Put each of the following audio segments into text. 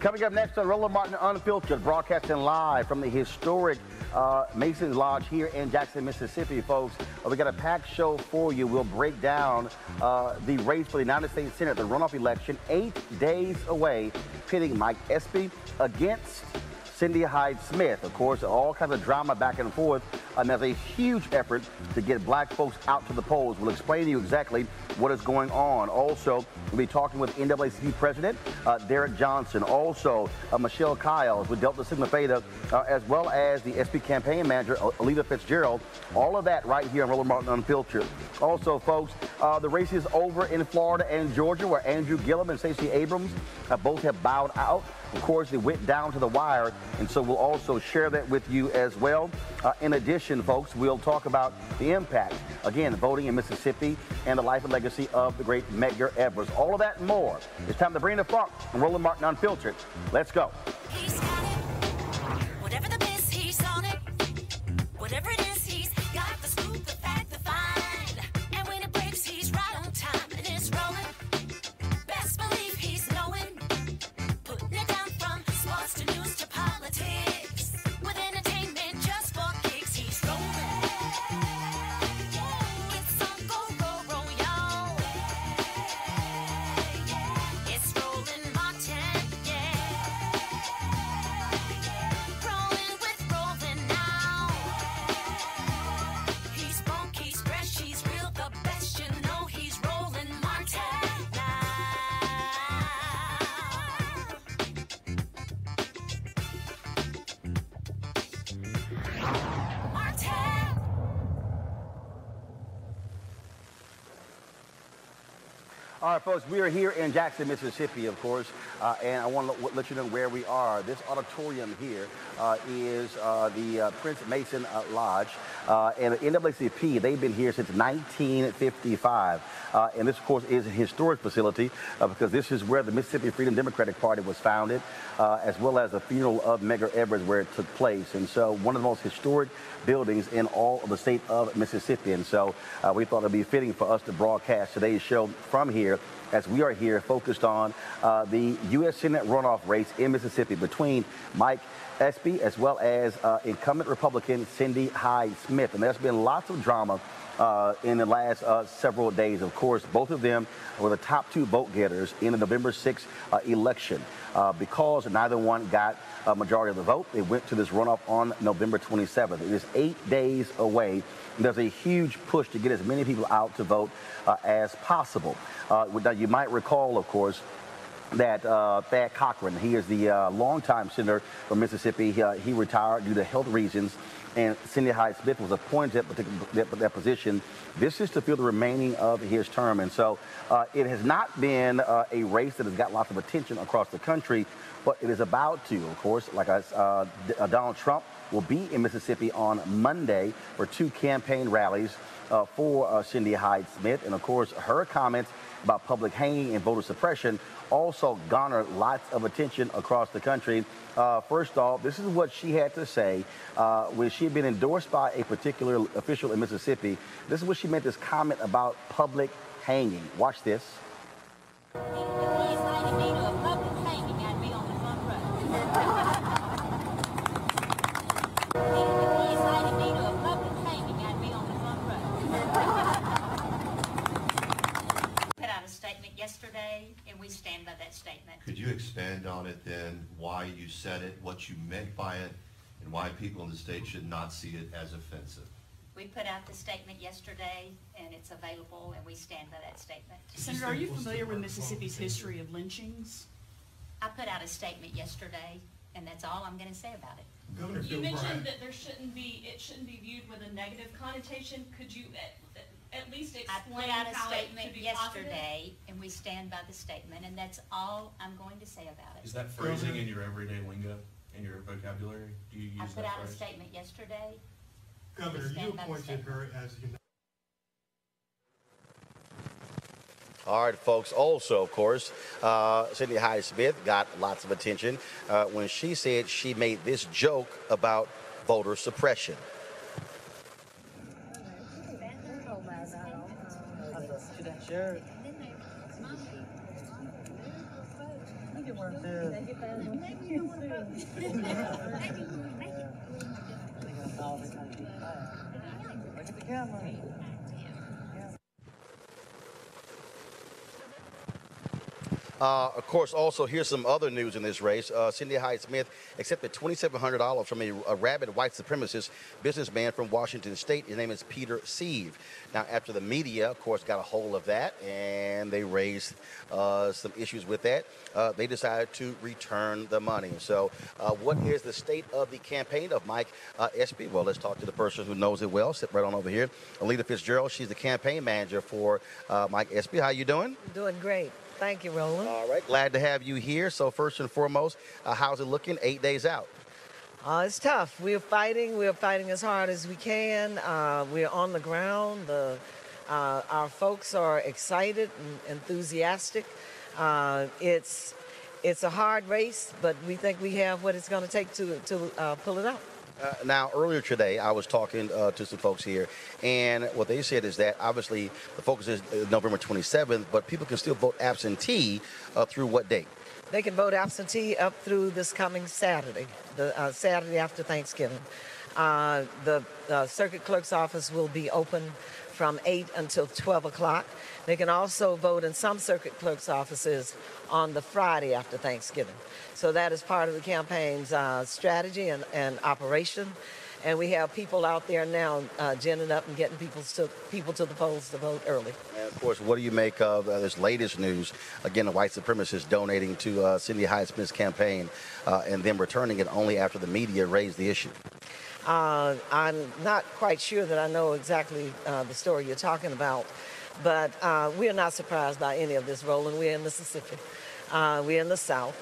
Coming up next on Roland Martin Unfiltered, broadcasting live from the historic Mason's Lodge here in Jackson, Mississippi, folks. We got a packed show for you. We'll break down the race for the United States Senate, the runoff election, 8 days away, pitting Mike Espy against Cindy Hyde-Smith. Of course, all kinds of drama back and forth, and there's a huge effort to get black folks out to the polls. We'll explain to you exactly what is going on. Also, we'll be talking with NAACP President Derek Johnson. Also, Michelle Kiles with Delta Sigma Theta, as well as the SP campaign manager, Alita Fitzgerald. All of that right here on Roland Martin Unfiltered. Also, folks, the race is over in Florida and Georgia, where Andrew Gillum and Stacey Abrams both have bowed out. Of course, they went down to the wire, and so we'll also share that with you as well. In addition, folks, we'll talk about the impact, again, voting in Mississippi and the life and legacy of the great Medgar Evers. All of that and more. It's time to bring the funk on Roland Martin Unfiltered. Let's go. He's got it. Whatever the biz, he's on it. Whatever it is, he's got the scoop, the fact, the find. And when it breaks, he's right on time, and it's rolling. Best believe he's knowing. Putting it down from sports to news to politics. With entertainment just for kicks, he's rolling. It's on go, y'all. It's Roland Martin, yeah. Rolling with Roland now. He's funk, he's fresh, he's real, the best, you know he's Roland Martin now. Martin. All right, folks, we are here in Jackson, Mississippi, of course, and I want to let you know where we are. This auditorium here is the Prince Mason Lodge, and the NAACP, they've been here since 1955, and this, of course, is a historic facility because this is where the Mississippi Freedom Democratic Party was founded, as well as the funeral of Medgar Evers where it took place, and so one of the most historic buildings in all of the state of Mississippi, and so we thought it would be fitting for us to broadcast today's show from here, as we are here focused on the U.S. Senate runoff race in Mississippi between Mike Espy as well as incumbent Republican Cindy Hyde-Smith. And there's been lots of drama in the last several days. Of course, both of them were the top two vote getters in the November 6th election. Because neither one got a majority of the vote, they went to this runoff on November 27th. It is 8 days away. There's a huge push to get as many people out to vote as possible. Now, you might recall, of course, that Thad Cochran, he is the longtime senator from Mississippi. He retired due to health reasons, and Cindy Hyde-Smith was appointed to that position. This is to fill the remaining of his term, and so it has not been a race that has got lots of attention across the country, but it is about to, of course, like Donald Trump will be in Mississippi on Monday for two campaign rallies for Cindy Hyde-Smith, and of course her comments about public hanging and voter suppression also garnered lots of attention across the country. First off, this is what she had to say when she had been endorsed by a particular official in Mississippi. This is what she made this comment about public hanging. Watch this. Yesterday, and we stand by that statement. Could you expand on it then, why you said it, what you meant by it, and why people in the state should not see it as offensive? We put out the statement yesterday, and it's available, and we stand by that statement. Senator, are you familiar with Mississippi's history of lynchings? I put out a statement yesterday, and that's all I'm going to say about it. Governor, you mentioned that it shouldn't be viewed with a negative connotation. Could you at least explain I put out a how statement it could be yesterday, and we stand by the statement, and that's all I'm going to say about it. Is that phrasing in your everyday lingo, in your vocabulary? Do you use I that put out phrase? a statement yesterday. Governor, you appointed her as United. All right, folks. Also, of course, Cindy Hyde-Smith got lots of attention when she said she made this joke about voter suppression. Sure. Of course, also, here's some other news in this race. Cindy Hyde-Smith accepted $2,700 from a rabid white supremacist businessman from Washington State. His name is Peter Sieve. Now, after the media, of course, got a hold of that, and they raised some issues with that, they decided to return the money. So what is the state of the campaign of Mike Espy? Well, let's talk to the person who knows it well. Sit right on over here. Alita Fitzgerald, she's the campaign manager for Mike Espy. How you doing? Doing great. Thank you, Roland. All right, glad to have you here. So first and foremost, how's it looking 8 days out? It's tough. We're fighting as hard as we can. We're on the ground. Our folks are excited and enthusiastic. It's a hard race, but we think we have what it's going to take to pull it out. Now, earlier today, I was talking to some folks here, and what they said is that obviously the focus is November 27th, but people can still vote absentee through what date? They can vote absentee up through this coming Saturday, the Saturday after Thanksgiving. The circuit clerk's office will be open from 8 until 12 o'clock. They can also vote in some circuit clerk's offices on the Friday after Thanksgiving. So that is part of the campaign's strategy and operation. And we have people out there now ginning up and getting people to the polls to vote early. And of course, what do you make of this latest news? Again, the white supremacists donating to Cindy Hyde-Smith's campaign and then returning it only after the media raised the issue. I'm not quite sure that I know exactly the story you're talking about, but we are not surprised by any of this, Roland. We're in Mississippi. We're in the South.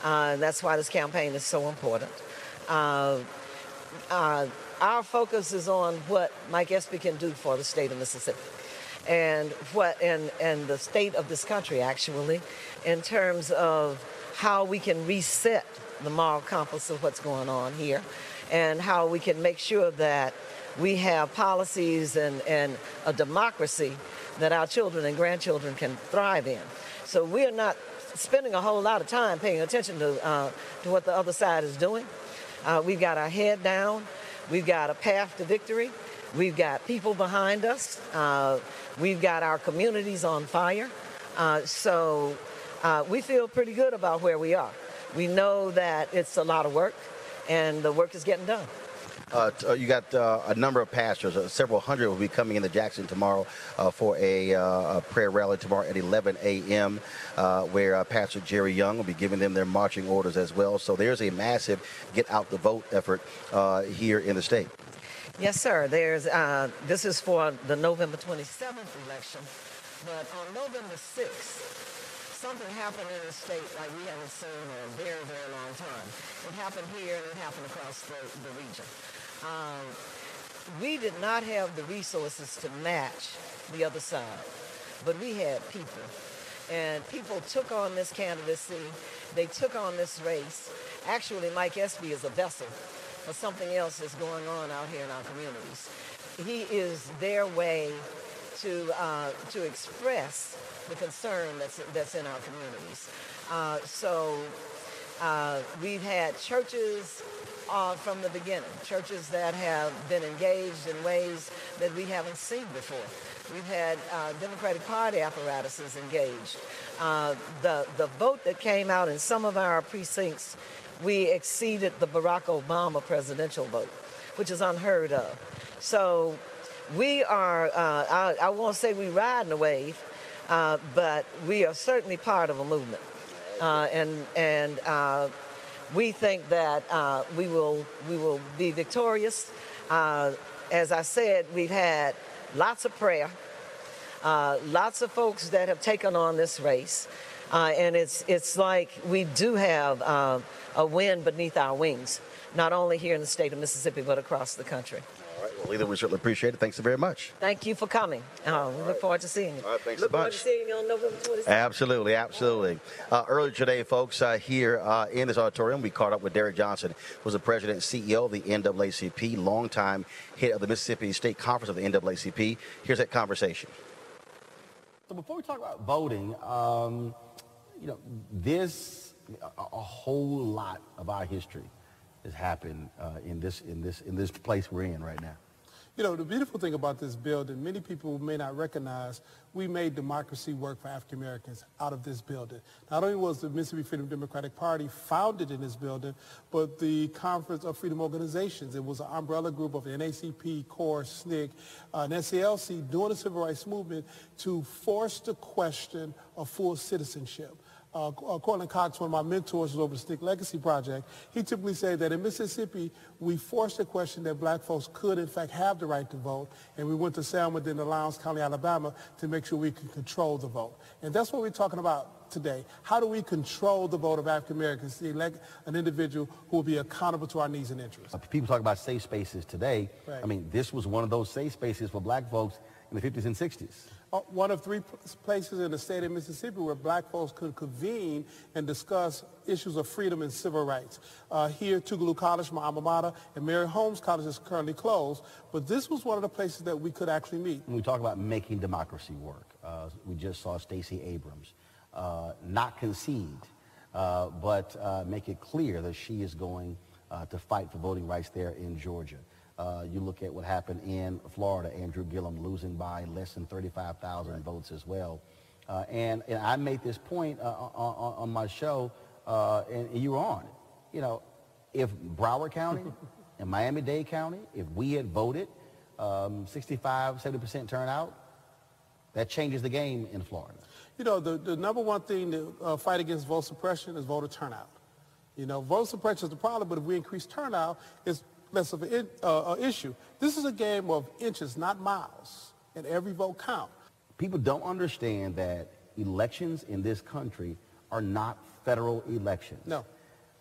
That's why this campaign is so important. Our focus is on what Mike Espy can do for the state of Mississippi and the state of this country, actually, in terms of how we can reset the moral compass of what's going on here and how we can make sure that we have policies and a democracy that our children and grandchildren can thrive in. So we are not spending a whole lot of time paying attention to what the other side is doing. We've got our head down. We've got a path to victory. We've got people behind us. We've got our communities on fire. So we feel pretty good about where we are. We know that it's a lot of work, and the work is getting done. You got a number of pastors, several hundred will be coming into Jackson tomorrow for a prayer rally tomorrow at 11 a.m. Where Pastor Jerry Young will be giving them their marching orders as well. So there's a massive get out the vote effort here in the state. Yes, sir. This is for the November 27th election, but on November 6th, something happened in the state like we haven't seen in a very, very long time. It happened here and it happened across the region. We did not have the resources to match the other side, but we had people. And people took on this candidacy. They took on this race. Actually, Mike Espy is a vessel for something else that's going on out here in our communities. He is their way to express the concern that's in our communities. So we've had churches from the beginning, churches that have been engaged in ways that we haven't seen before. We've had Democratic Party apparatuses engaged. The vote that came out in some of our precincts, we exceeded the Barack Obama presidential vote, which is unheard of. So we are, I won't say we ride in a wave, but we are certainly part of a movement. And we think that we will be victorious. As I said, we've had lots of prayer, lots of folks that have taken on this race. And it's like we do have a wind beneath our wings, not only here in the state of Mississippi, but across the country. All right, well, Leila, we certainly appreciate it. Thanks so very much. Thank you for coming. We look forward to seeing you. All right, thanks look so much. Look forward to seeing you on November 27th. Absolutely, absolutely. Earlier today, folks, here in this auditorium, we caught up with Derek Johnson, who's the president and CEO of the NAACP, longtime head of the Mississippi State Conference of the NAACP. Here's that conversation. So before we talk about voting, this a whole lot of our history has happened in this place we're in right now. You know, the beautiful thing about this building, many people may not recognize, we made democracy work for African Americans out of this building. Not only was the Mississippi Freedom Democratic Party founded in this building, but the Conference of Freedom Organizations. It was an umbrella group of NACP, CORE, SNCC, and SCLC doing the civil rights movement to force the question of full citizenship. Cortland Cox, one of my mentors, was over the SNCC Legacy Project. He typically said that in Mississippi, we forced the question that black folks could, in fact, have the right to vote. And we went to Selma, then to Lowndes County, Alabama, to make sure we could control the vote. And that's what we're talking about today. How do we control the vote of African Americans to elect an individual who will be accountable to our needs and interests? People talk about safe spaces today. Right. I mean, this was one of those safe spaces for black folks in the 50s and 60s. One of three places in the state of Mississippi where black folks could convene and discuss issues of freedom and civil rights. Here, Tougaloo College, my alma mater, and Mary Holmes College is currently closed, but this was one of the places that we could actually meet. When we talk about making democracy work, we just saw Stacey Abrams not concede, but make it clear that she is going to fight for voting rights there in Georgia. You look at what happened in Florida, Andrew Gillum losing by less than 35,000 votes as well. And I made this point on my show, and you were on it. You know, if Broward County and Miami-Dade County, if we had voted 65, 70% turnout, that changes the game in Florida. You know, the number one thing to fight against vote suppression is voter turnout. You know, vote suppression is the problem, but if we increase turnout, it's less of an issue. This is a game of inches, not miles, and every vote counts. People don't understand that elections in this country are not federal elections. No.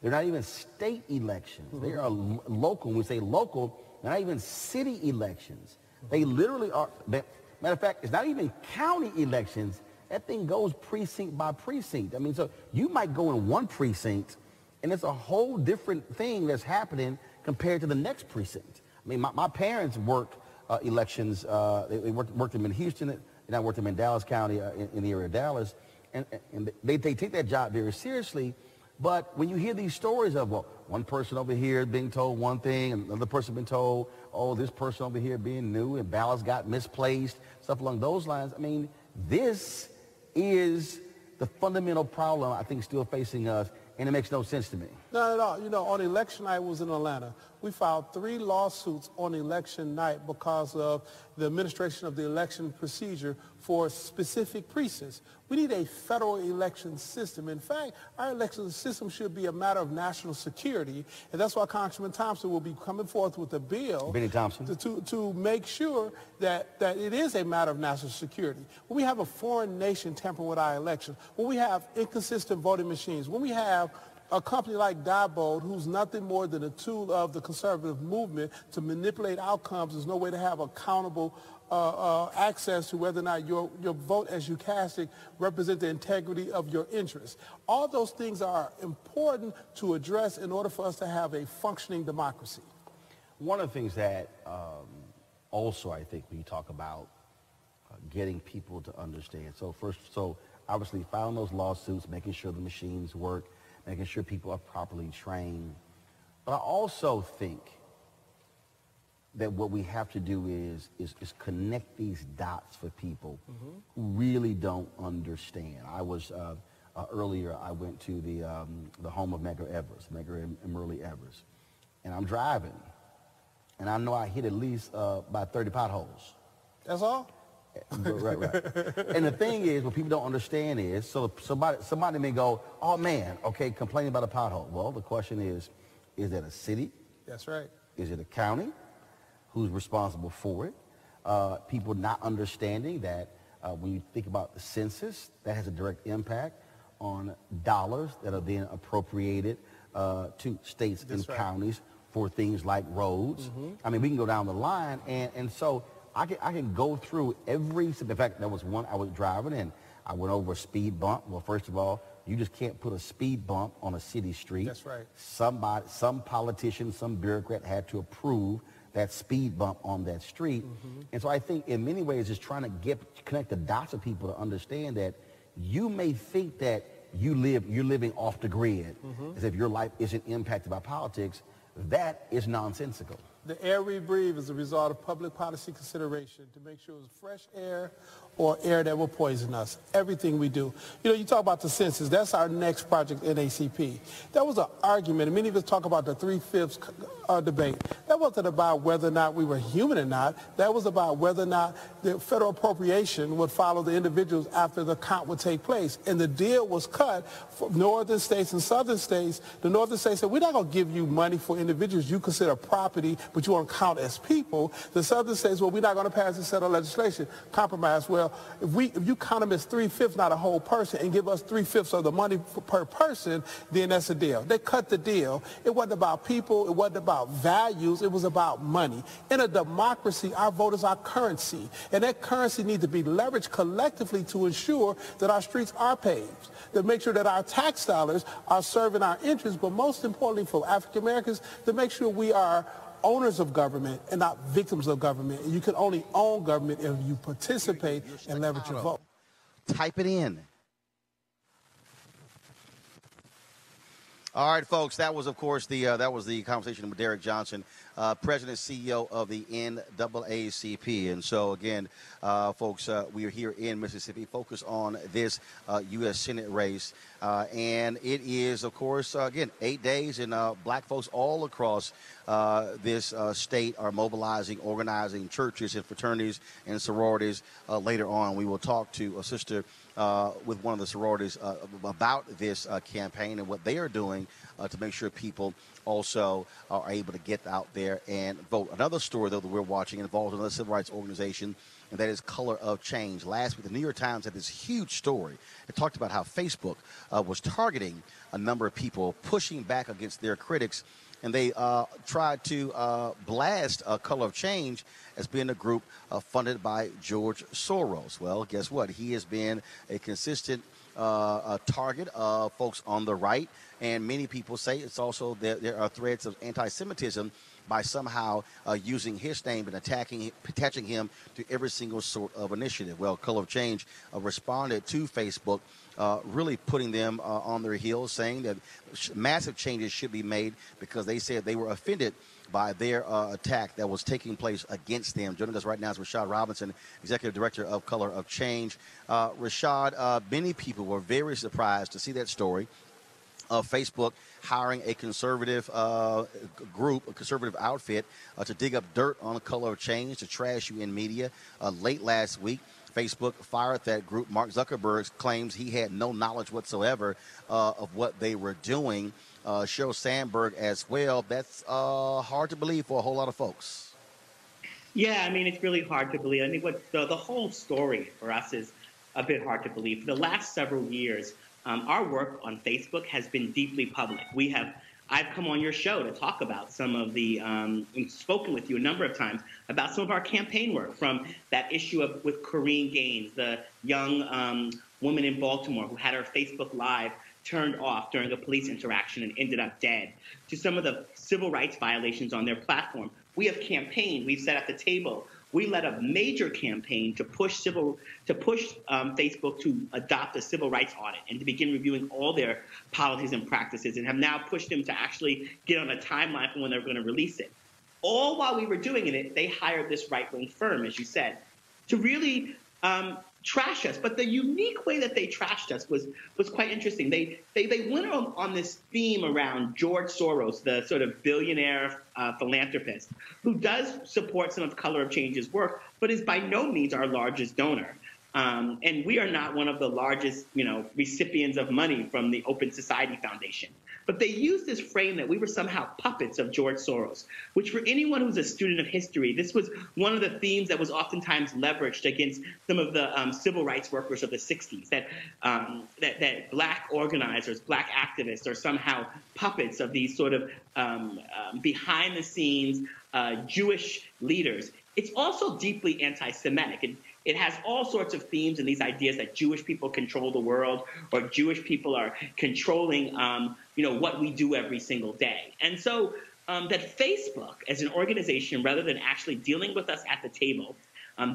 They're not even state elections. They are local. When we say local, they're not even city elections. They literally are. Matter of fact, it's not even county elections. That thing goes precinct by precinct. I mean, so you might go in one precinct, and it's a whole different thing that's happening compared to the next precinct. I mean, my parents worked elections. They worked them in Houston, and I worked them in Dallas County, in the area of Dallas. And they take that job very seriously. But when you hear these stories of, well, one person over here being told one thing, and another person being told, oh, this person over here being new, and ballots got misplaced, stuff along those lines. I mean, this is the fundamental problem I think still facing us, and it makes no sense to me. Not at all. You know, on election night, I was in Atlanta. We filed 3 lawsuits on election night because of the administration of the election procedure for specific precincts. We need a federal election system. In fact, our election system should be a matter of national security, and that's why Congressman Thompson will be coming forth with a bill Benny Thompson. to make sure that it is a matter of national security. When we have a foreign nation tampering with our elections, when we have inconsistent voting machines, when we have a company like Diebold, who's nothing more than a tool of the conservative movement to manipulate outcomes, there's no way to have accountable access to whether or not your vote as you cast it represent the integrity of your interests. All those things are important to address in order for us to have a functioning democracy. One of the things that also I think when you talk about getting people to understand, so obviously filing those lawsuits, making sure the machines work, making sure people are properly trained. But I also think that what we have to do is connect these dots for people who really don't understand. I was, earlier, I went to the home of Medgar and Merle Evers. And I'm driving, and I know I hit at least about 30 potholes. That's all? Right. And the thing is, what people don't understand is, so somebody may go, oh man, okay, complaining about a pothole. Well, the question is that a city? That's right. Is it a county? Who's responsible for it? People not understanding that when you think about the census, that has a direct impact on dollars that are then appropriated to states and counties for things like roads. I mean, we can go down the line, and so I can go through every, in fact, there was one I was driving and I went over a speed bump. Well, first of all, you just can't put a speed bump on a city street. That's right. Some politician, some bureaucrat had to approve that speed bump on that street. And so I think in many ways it's trying to connect the dots of people to understand that you may think that you're living off the grid, as if your life isn't impacted by politics, that is nonsensical. The air we breathe is a result of public policy consideration to make sure it's fresh air or air that will poison us. Everything we do. You know, you talk about the census. That's our next project, NACP. That was an argument, and many of us talk about the 3/5 debate. That wasn't about whether or not we were human or not. That was about whether or not the federal appropriation would follow the individuals after the count would take place. And the deal was cut for northern states and southern states. The northern states said, we're not going to give you money for individuals you consider property, but you want to count as people. The southern states, well, we're not going to pass this set of legislation. Compromise. Well, if you count them as 3/5, not a whole person, and give us 3/5 of the money per person, then that's a deal. They cut the deal. It wasn't about people. It wasn't about values. It was about money. In a democracy, our vote is our currency, and that currency needs to be leveraged collectively to ensure that our streets are paved, to make sure that our tax dollars are serving our interests, but most importantly for African Americans, to make sure we are owners of government and not victims of government. And you can only own government if you participate and leverage your vote. Type it in. All right, folks, that was, of course, the conversation with Derek Johnson, President and CEO of the NAACP. And so, again, folks, we are here in Mississippi, focused on this U.S. Senate race. And it is, of course, again, 8 days, and black folks all across this state are mobilizing, organizing churches and fraternities and sororities. Later on, we will talk to a sister with one of the sororities about this campaign and what they are doing to make sure people also are able to get out there and vote. Another story, though, that we're watching involves another civil rights organization, and that is Color of Change. Last week, the New York Times had this huge story. It talked about how Facebook was targeting a number of people, pushing back against their critics, and they tried to blast Color of Change as being a group funded by George Soros. Well, guess what? He has been a consistent target of folks on the right, and many people say it's also there are threads of anti-Semitism by somehow using his name and attaching him to every single sort of initiative. Well, Color of Change responded to Facebook, really putting them on their heels, saying that massive changes should be made because they said they were offended by their attack that was taking place against them. Joining us right now is Rashad Robinson, Executive Director of Color of Change. Rashad, many people were very surprised to see that story of Facebook hiring a conservative group, a conservative outfit, to dig up dirt on the Color of Change, to trash you in media. Late last week, Facebook fired that group. Mark Zuckerberg claims he had no knowledge whatsoever of what they were doing. Sheryl Sandberg as well. That's hard to believe for a whole lot of folks. Yeah, I mean, it's really hard to believe. I think what the whole story for us is a bit hard to believe. For the last several years, our work on Facebook has been deeply public. I've come on your show to talk about some of the, and spoken with you a number of times about some of our campaign work, from that issue with Corrine Gaines, the young woman in Baltimore who had her Facebook Live turned off during a police interaction and ended up dead, to some of the civil rights violations on their platform. We have campaigned. We've sat at the table. We led a major campaign to push Facebook to adopt a civil rights audit and to begin reviewing all their policies and practices, and have now pushed them to actually get on a timeline for when they're going to release it. All while we were doing it, they hired this right-wing firm, as you said, to really trash us. But the unique way that they trashed us was quite interesting. They went on this theme around George Soros, the sort of billionaire philanthropist, who does support some of Color of Change's work, but is by no means our largest donor. And we are not one of the largest, recipients of money from the Open Society Foundation. But they used this frame that we were somehow puppets of George Soros, which for anyone who's a student of history, this was one of the themes that was oftentimes leveraged against some of the civil rights workers of the 60s, that black organizers, black activists are somehow puppets of these sort of behind-the-scenes Jewish leaders. It's also deeply anti-Semitic. It has all sorts of themes and these ideas that Jewish people control the world, or Jewish people are controlling, what we do every single day. And so that Facebook, as an organization, rather than actually dealing with us at the table,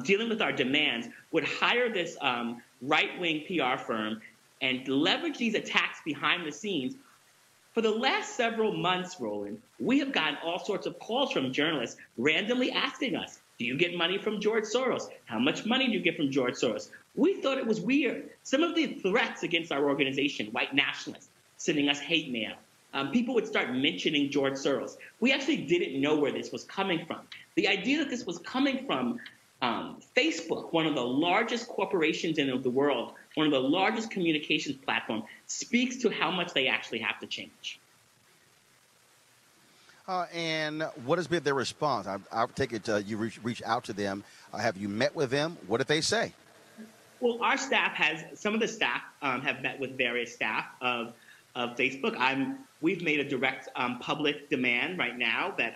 dealing with our demands, would hire this right-wing PR firm and leverage these attacks behind the scenes. For the last several months, Roland, we have gotten all sorts of calls from journalists randomly asking us, do you get money from George Soros? How much money do you get from George Soros? We thought it was weird. Some of the threats against our organization, white nationalists, sending us hate mail, people would start mentioning George Soros. We actually didn't know where this was coming from. The idea that this was coming from Facebook, one of the largest corporations in the world, one of the largest communications platforms, speaks to how much they actually have to change. And what has been their response? I'll take it you reach out to them. Have you met with them? What did they say? Well, our staff some of the staff have met with various staff of Facebook. We've made a direct public demand right now that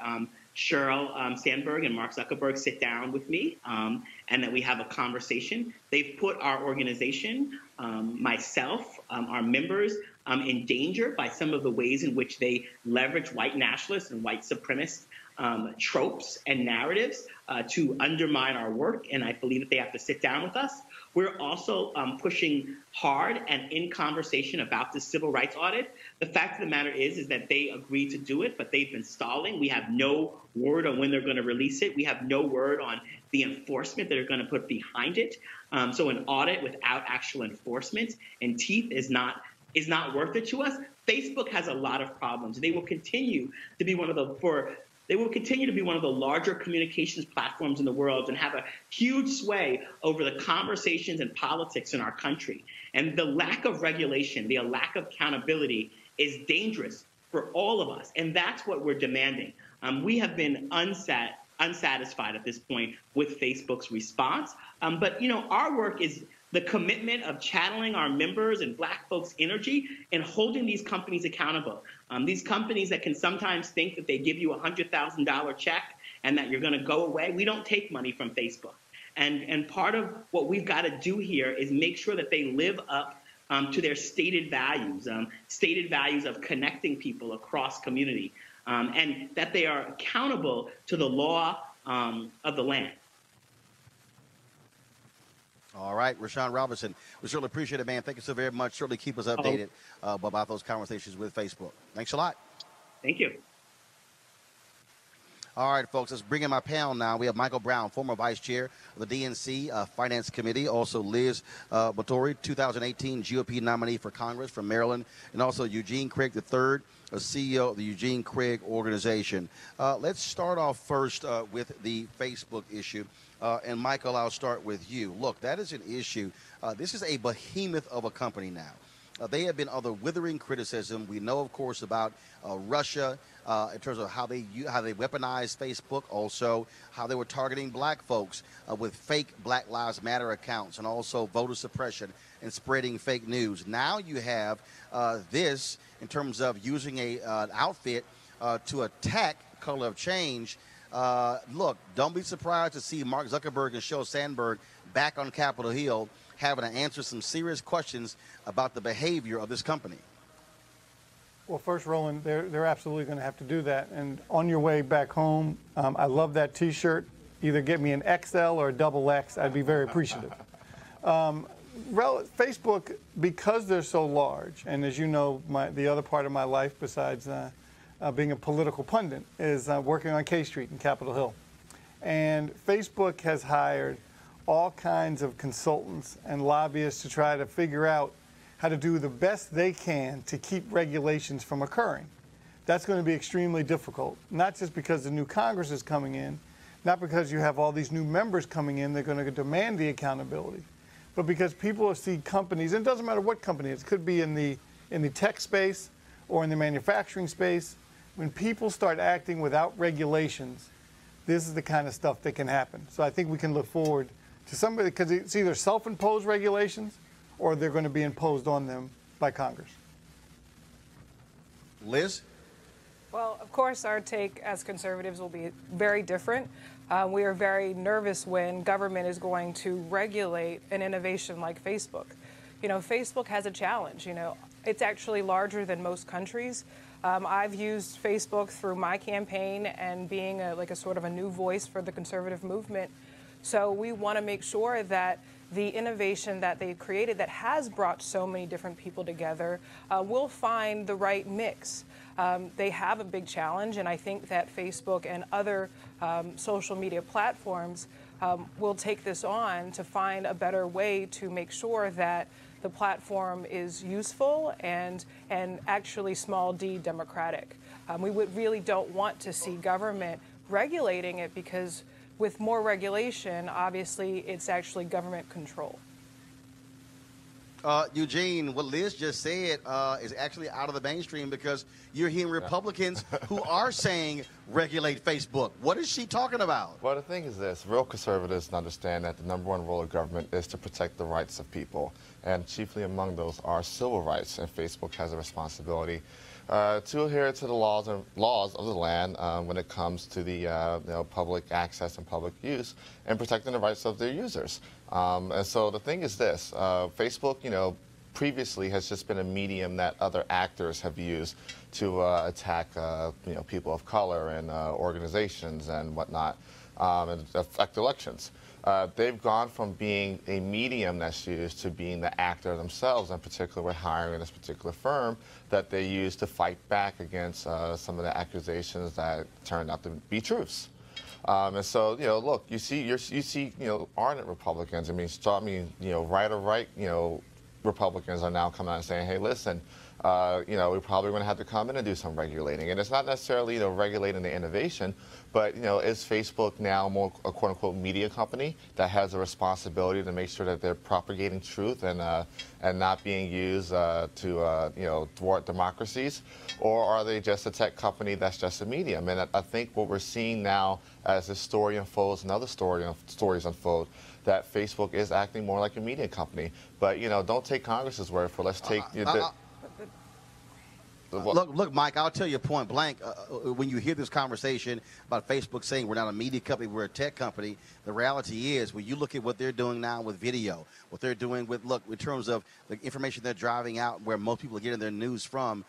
Sheryl Sandberg and Mark Zuckerberg sit down with me and that we have a conversation. They've put our organization, myself, our members in danger by some of the ways in which they leverage white nationalists and white supremacist tropes and narratives to undermine our work, and I believe that they have to sit down with us. We're also pushing hard and in conversation about the civil rights audit. The fact of the matter is that they agreed to do it, but they've been stalling. We have no word on when they're going to release it. We have no word on the enforcement that they're going to put behind it. So an audit without actual enforcement and teeth is not worth it to us. Facebook has a lot of problems. They will continue to be one of the larger communications platforms in the world and have a huge sway over the conversations and politics in our country. And the lack of regulation, the lack of accountability is dangerous for all of us. And that's what we're demanding. We have been unsatisfied at this point with Facebook's response. But, our work is the commitment of channeling our members and Black folks' energy and holding these companies accountable. These companies that can sometimes think that they give you a $100,000 check and that you're going to go away. We don't take money from Facebook. And part of what we've got to do here is make sure that they live up to their stated values of connecting people across community, and that they are accountable to the law of the land. All right, Rashawn Robinson, we certainly appreciate it, man. Thank you so very much. Certainly keep us updated about those conversations with Facebook. Thanks a lot. Thank you. All right, folks, let's bring in my panel now. We have Michael Brown, former vice chair of the DNC Finance Committee. Also Liz Bottori, 2018 GOP nominee for Congress from Maryland. And also Eugene Craig III, CEO of the Eugene Craig Organization. Let's start off first with the Facebook issue. And Michael, I'll start with you. Look, that is an issue. This is a behemoth of a company now. They have been under withering criticism. We know, of course, about Russia in terms of how they weaponized Facebook, also how they were targeting Black folks with fake Black Lives Matter accounts, and also voter suppression and spreading fake news. Now you have this in terms of using an outfit to attack Color of Change. Look, don't be surprised to see Mark Zuckerberg and Sheryl Sandberg back on Capitol Hill having to answer some serious questions about the behavior of this company. Well, first, Roland, they're absolutely going to have to do that. And on your way back home, I love that T-shirt. Either get me an XL or a XX. I'd be very appreciative. Facebook, because they're so large, and as you know, the other part of my life besides being a political pundit is working on K Street in Capitol Hill. And Facebook has hired all kinds of consultants and lobbyists to try to figure out how to do the best they can to keep regulations from occurring. That's going to be extremely difficult, not just because the new Congress is coming in, not because you have all these new members coming in, they're going to demand the accountability, but because people see companies, and it doesn't matter what company it could be in the tech space or in the manufacturing space. When people start acting without regulations, this is the kind of stuff that can happen. So I think we can look forward to somebody, because it's either self-imposed regulations or they're going to be imposed on them by Congress. Liz? Well, of course, our take as conservatives will be very different. We are very nervous when government is going to regulate an innovation like Facebook. Facebook has a challenge. It's actually larger than most countries. I've used Facebook through my campaign and being a sort of a new voice for the conservative movement. So we want to make sure that the innovation that they've created that has brought so many different people together will find the right mix. They have a big challenge, and I think that Facebook and other social media platforms will take this on to find a better way to make sure that the platform is useful and actually small d democratic. We really don't want to see government regulating it, because with more regulation, obviously, it's actually government control. Eugene, what Liz just said is actually out of the mainstream, because you're hearing Republicans who are saying regulate Facebook. What is she talking about? Well, the thing is this. Real conservatives understand that the #1 role of government is to protect the rights of people, and chiefly among those are civil rights, and Facebook has a responsibility to adhere to the laws of the land when it comes to the public access and public use, and protecting the rights of their users. And so the thing is this: Facebook, previously has just been a medium that other actors have used to attack, people of color and organizations and whatnot, and affect elections. They've gone from being a medium that's used to being the actor themselves, in particular with hiring this particular firm that they use to fight back against some of the accusations that turned out to be truths. And so, look, you see, ardent Republicans. Right or right, Republicans are now coming out and saying, hey, listen, we're probably going to have to come in and do some regulating. And it's not necessarily, regulating the innovation, but, is Facebook now more a quote-unquote media company that has a responsibility to make sure that they're propagating truth and not being used to, thwart democracies? Or are they just a tech company that's just a medium? And I think what we're seeing now as this story unfolds and other stories unfold, that Facebook is acting more like a media company. But, don't take Congress's word for it. Let's take... Look, Mike, I'll tell you point blank. When you hear this conversation about Facebook saying we're not a media company, we're a tech company, the reality is when you look at what they're doing now with video, what they're doing with, in terms of the information they're driving out, where most people are getting their news from,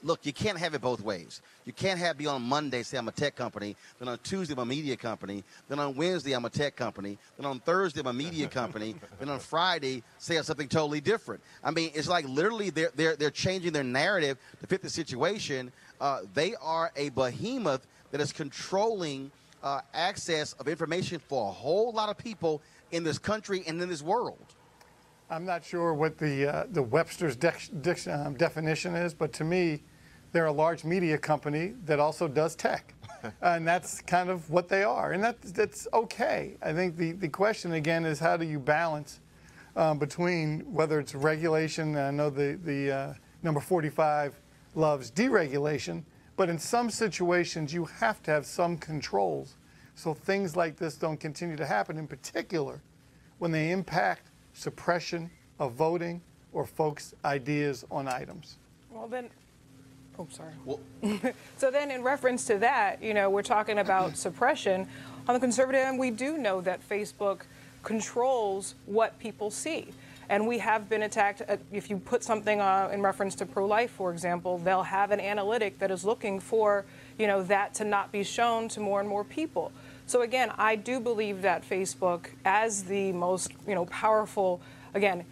look, you can't have it both ways. You can't be on Monday say I'm a tech company, then on Tuesday I'm a media company, then on Wednesday I'm a tech company, then on Thursday I'm a media company, then on Friday say I'm something totally different. I mean, it's like literally they're changing their narrative to fit the situation. They are a behemoth that is controlling access of information for a whole lot of people in this country and in this world. I'm not sure what the Webster's definition is, but to me, they're a large media company that also does tech. And that's kind of what they are. And that's okay. I think the question, again, is how do you balance between whether it's regulation. I know the number 45 loves deregulation, but in some situations, you have to have some controls so things like this don't continue to happen, in particular when they impact suppression of voting or folks' ideas on items. Well, then, so then in reference to that, we're talking about suppression. On the conservative end, we do know that Facebook controls what people see. And we have been attacked. If you put something in reference to pro-life, for example, they'll have an analytic that is looking for, that to not be shown to more and more people. So again, I do believe that Facebook, as the most, powerful, again,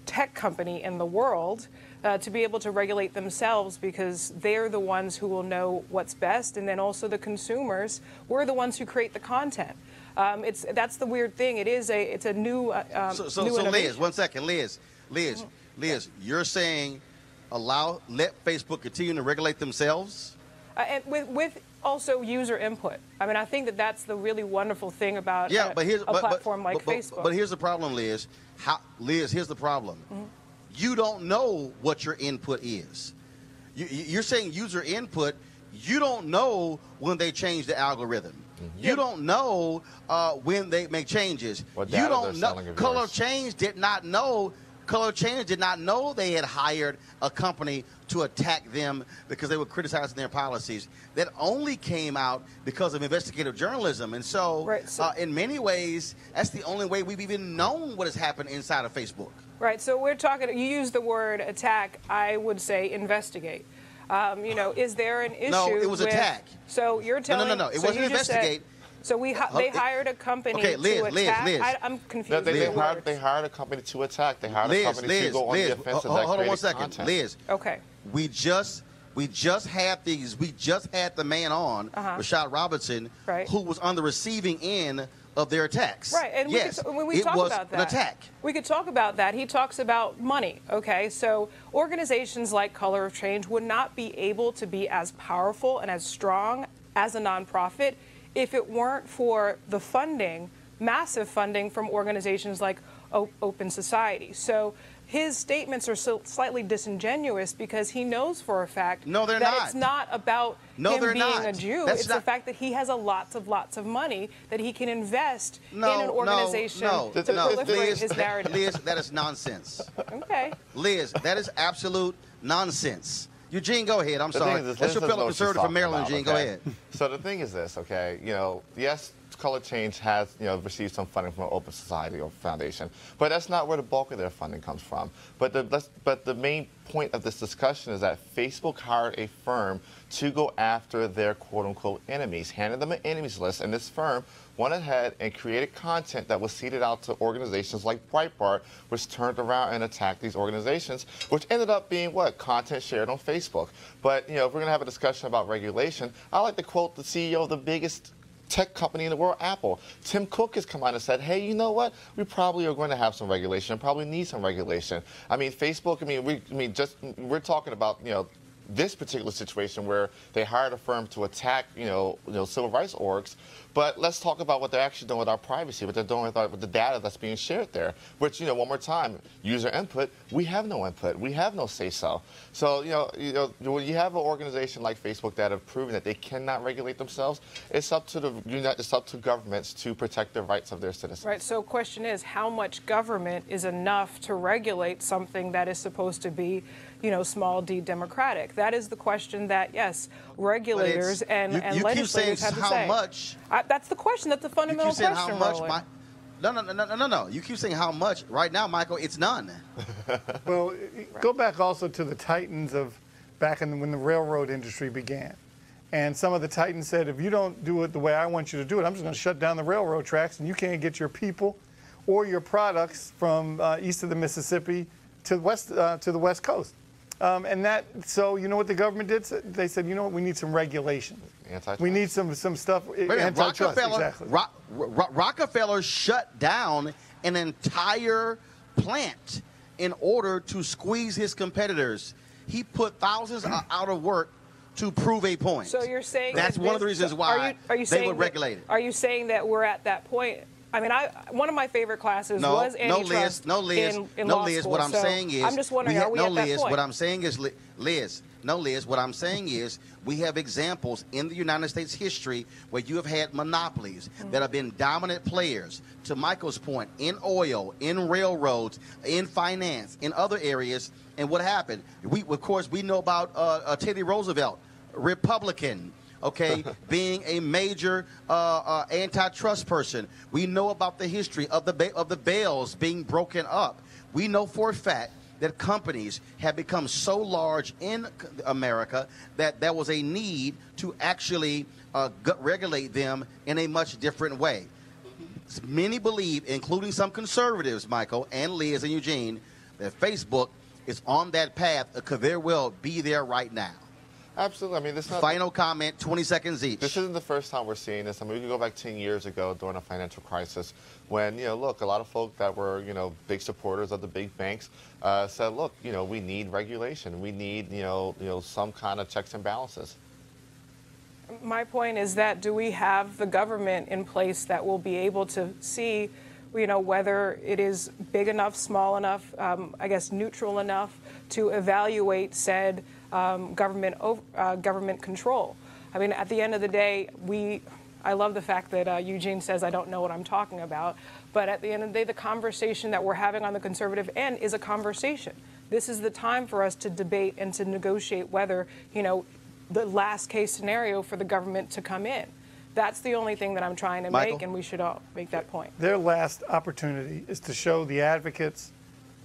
tech company in the world, to be able to regulate themselves, because they're the ones who will know what's best, and then also the consumers, we're the ones who create the content. That's the weird thing. It's a new So innovation. Liz, 1 second, Liz, you're saying let Facebook continue to regulate themselves? And with also user input. I mean, I think that's the really wonderful thing about a platform like Facebook. But here's the problem, Liz. Here's the problem. Mm-hmm. You don't know what your input is. You're saying user input. You don't know when they change the algorithm. Mm-hmm. You don't know when they make changes. You don't know. Color Change did not know they had hired a company to attack them because they were criticizing their policies. That only came out because of investigative journalism. And so, in many ways, that's the only way we've even known what has happened inside of Facebook. Right. So we're talking, you use the word attack, I would say investigate. Is there an issue? No, it was attack. So you're telling... No. It wasn't investigate. So they hired a company to attack. I'm confused. They hired a company to attack. They hired a company to go on the offensive. Hold on one second, content. Liz. Okay. We just had the man on, Rashad Robinson, who was on the receiving end of their attacks. Right, and we talk about that. An attack. We could talk about that. He talks about money, okay? So organizations like Color of Change would not be able to be as powerful and as strong as a nonprofit if it weren't for the funding, massive funding from organizations like Open Society. So his statements are so slightly disingenuous because he knows for a fact that it's not about him being a Jew. It's the fact that he has lots of money that he can invest in an organization to proliferate his narrative. Liz, that is nonsense. Okay. Liz, that is absolute nonsense. Eugene, go ahead. I'm sorry. That's your fellow conservative from Maryland, Eugene. Go ahead. So the thing is this, okay? Yes, Color Change has, received some funding from an Open Society or foundation, but that's not where the bulk of their funding comes from. But the main point of this discussion is that Facebook hired a firm to go after their quote-unquote enemies, handed them an enemies list, and this firm went ahead and created content that was seeded out to organizations like Breitbart, which turned around and attacked these organizations, which ended up being content shared on Facebook. But if we're going to have a discussion about regulation, I like to quote the CEO of the biggest tech company in the world, Apple. Tim Cook has come out and said, hey, you know what? We probably are going to have some regulation, probably need some regulation. I mean, Facebook, we're talking about, this particular situation where they hired a firm to attack, civil rights orgs. But let's talk about what they're actually doing with our privacy, what they're doing with the data that's being shared there, which, one more time, user input, we have no input. We have no say-so. So, when you have an organization like Facebook that have proven that they cannot regulate themselves, it's up to governments to protect the rights of their citizens. Right. So, question is, how much government is enough to regulate something that is supposed to be, small d democratic? That is the question that, yes, regulators and legislators have to say. How much? That's the question. That's the fundamental question, how much, Roland. No. You keep saying how much. Right now, Michael, it's none. Well, go back also to the titans of when the railroad industry began. And some of the titans said, if you don't do it the way I want you to do it, I'm just going to shut down the railroad tracks, and you can't get your people or your products from east of the Mississippi to the West Coast. So you know what the government did? They said, you know what, we need some regulation. We need some stuff. Antitrust, exactly. Rockefeller shut down an entire plant in order to squeeze his competitors. He put thousands out of work to prove a point. So you're saying that's one of the reasons why they would regulate it. Are you saying that we're at that point? I mean, one of my favorite classes was antitrust in law school. What I'm saying is, I'm just wondering, are we at that point? What I'm saying is, Liz, what I'm saying is, we have examples in the United States history where you have had monopolies that have been dominant players, to Michael's point, in oil, in railroads, in finance, in other areas. And what happened? Of course, we know about Teddy Roosevelt, Republican, being a major antitrust person. We know about the history of the bails being broken up. We know for a fact that companies have become so large in America that there was a need to actually regulate them in a much different way. Many believe, including some conservatives, Michael, and Liz and Eugene, that Facebook is on that path. It could very well be there right now. Absolutely. I mean, this is not final comment, 20 seconds each. This isn't the first time we're seeing this. I mean, we can go back 10 years ago during a financial crisis when, look, a lot of folk that were, big supporters of the big banks said, look, we need regulation. We need, some kind of checks and balances. My point is that do we have the government in place that will be able to see, whether it is big enough, small enough, neutral enough to evaluate said government control. I mean, at the end of the day, I love the fact that Eugene says I don't know what I'm talking about, but at the end of the day, the conversation that we're having on the conservative end is a conversation. This is the time for us to debate and to negotiate whether, the last case scenario for the government to come in. That's the only thing that I'm trying to make, and we should all make that point. Their last opportunity is to show the advocates,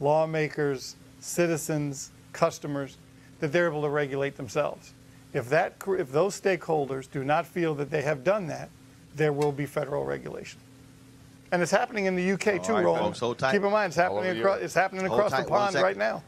lawmakers, citizens, customers, that they're able to regulate themselves. If those stakeholders do not feel that they have done that, there will be federal regulation. And it's happening in the UK too, right, Roland. folks, hold tight. Keep in mind, it's happening across the pond right now.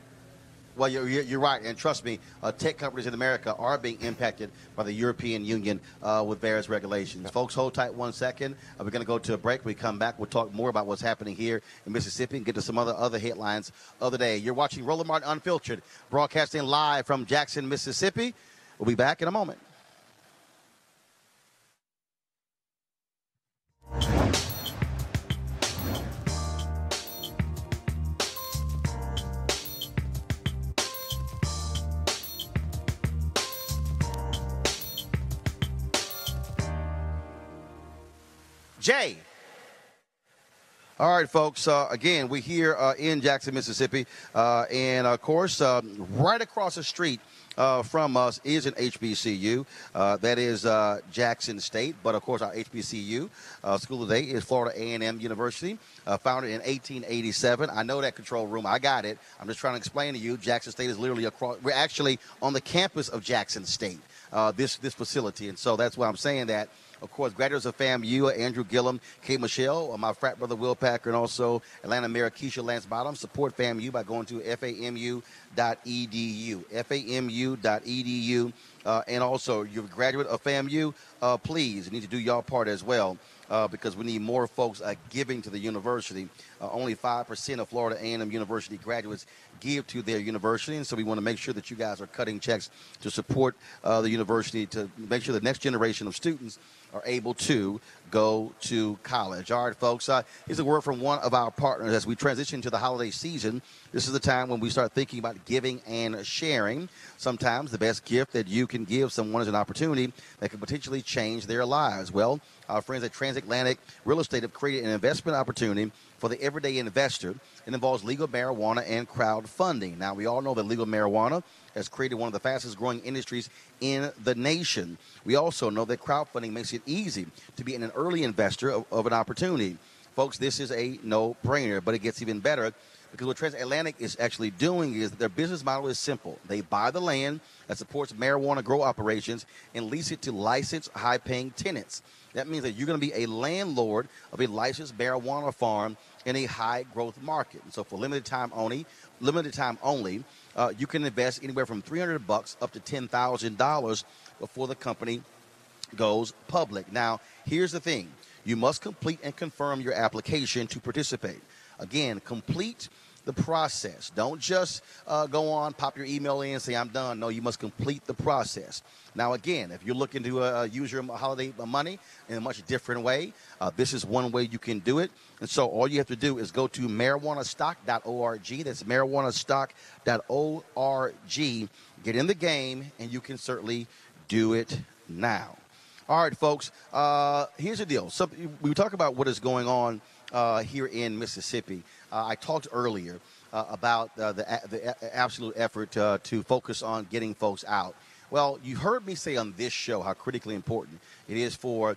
Well, you're right, and trust me, tech companies in America are being impacted by the European Union with various regulations. Folks, hold tight 1 second. We're going to go to a break. When we come back, we'll talk more about what's happening here in Mississippi and get to some other headlines of the day. You're watching Roland Martin Unfiltered, broadcasting live from Jackson, Mississippi. We'll be back in a moment. Jay. All right, folks. Again, we're here in Jackson, Mississippi. And, of course, right across the street from us is an HBCU. That is Jackson State. But, of course, our HBCU school today is Florida A&M University, founded in 1887. I know that control room. I got it. I'm just trying to explain to you. Jackson State is literally across. We're actually on the campus of Jackson State, this facility. And so that's why I'm saying that. Of course, graduates of FAMU, Andrew Gillum, Kate Michelle, my frat brother Will Packer, and also Atlanta Mayor Keisha Lance Bottom. Support FAMU by going to famu.edu, famu.edu. And also, you're a graduate of FAMU, please, you need to do your part as well. Because we need more folks giving to the university. Only 5% of Florida A&M University graduates give to their university, and so we want to make sure that you guys are cutting checks to support the university to make sure the next generation of students are able to go to college. All right, folks, here's a word from one of our partners as we transition to the holiday season. This is the time when we start thinking about giving and sharing. Sometimes the best gift that you can give someone is an opportunity that could potentially change their lives. Well, our friends at Transatlantic Real Estate have created an investment opportunity for the everyday investor. It involves legal marijuana and crowdfunding. Now, we all know that legal marijuana has created one of the fastest growing industries in the nation. We also know that crowdfunding makes it easy to be an early investor of an opportunity. Folks, this is a no-brainer, but it gets even better because what Transatlantic is actually doing is that their business model is simple. They buy the land that supports marijuana grow operations and lease it to licensed, high-paying tenants. That means that you're going to be a landlord of a licensed marijuana farm in a high-growth market. And so for limited time only, you can invest anywhere from $300 up to $10,000 before the company goes public. Now, here's the thing. You must complete and confirm your application to participate. Again, complete the process. Don't just go on, pop your email in and say, I'm done. No, you must complete the process. Now, again, if you're looking to use your holiday money in a much different way, this is one way you can do it. And so all you have to do is go to marijuanastock.org. That's marijuanastock.org. Get in the game, and you can certainly do it now. All right, folks, here's the deal. So we talk about what is going on here in Mississippi. I talked earlier about the absolute effort to focus on getting folks out. Well, you heard me say on this show how critically important it is for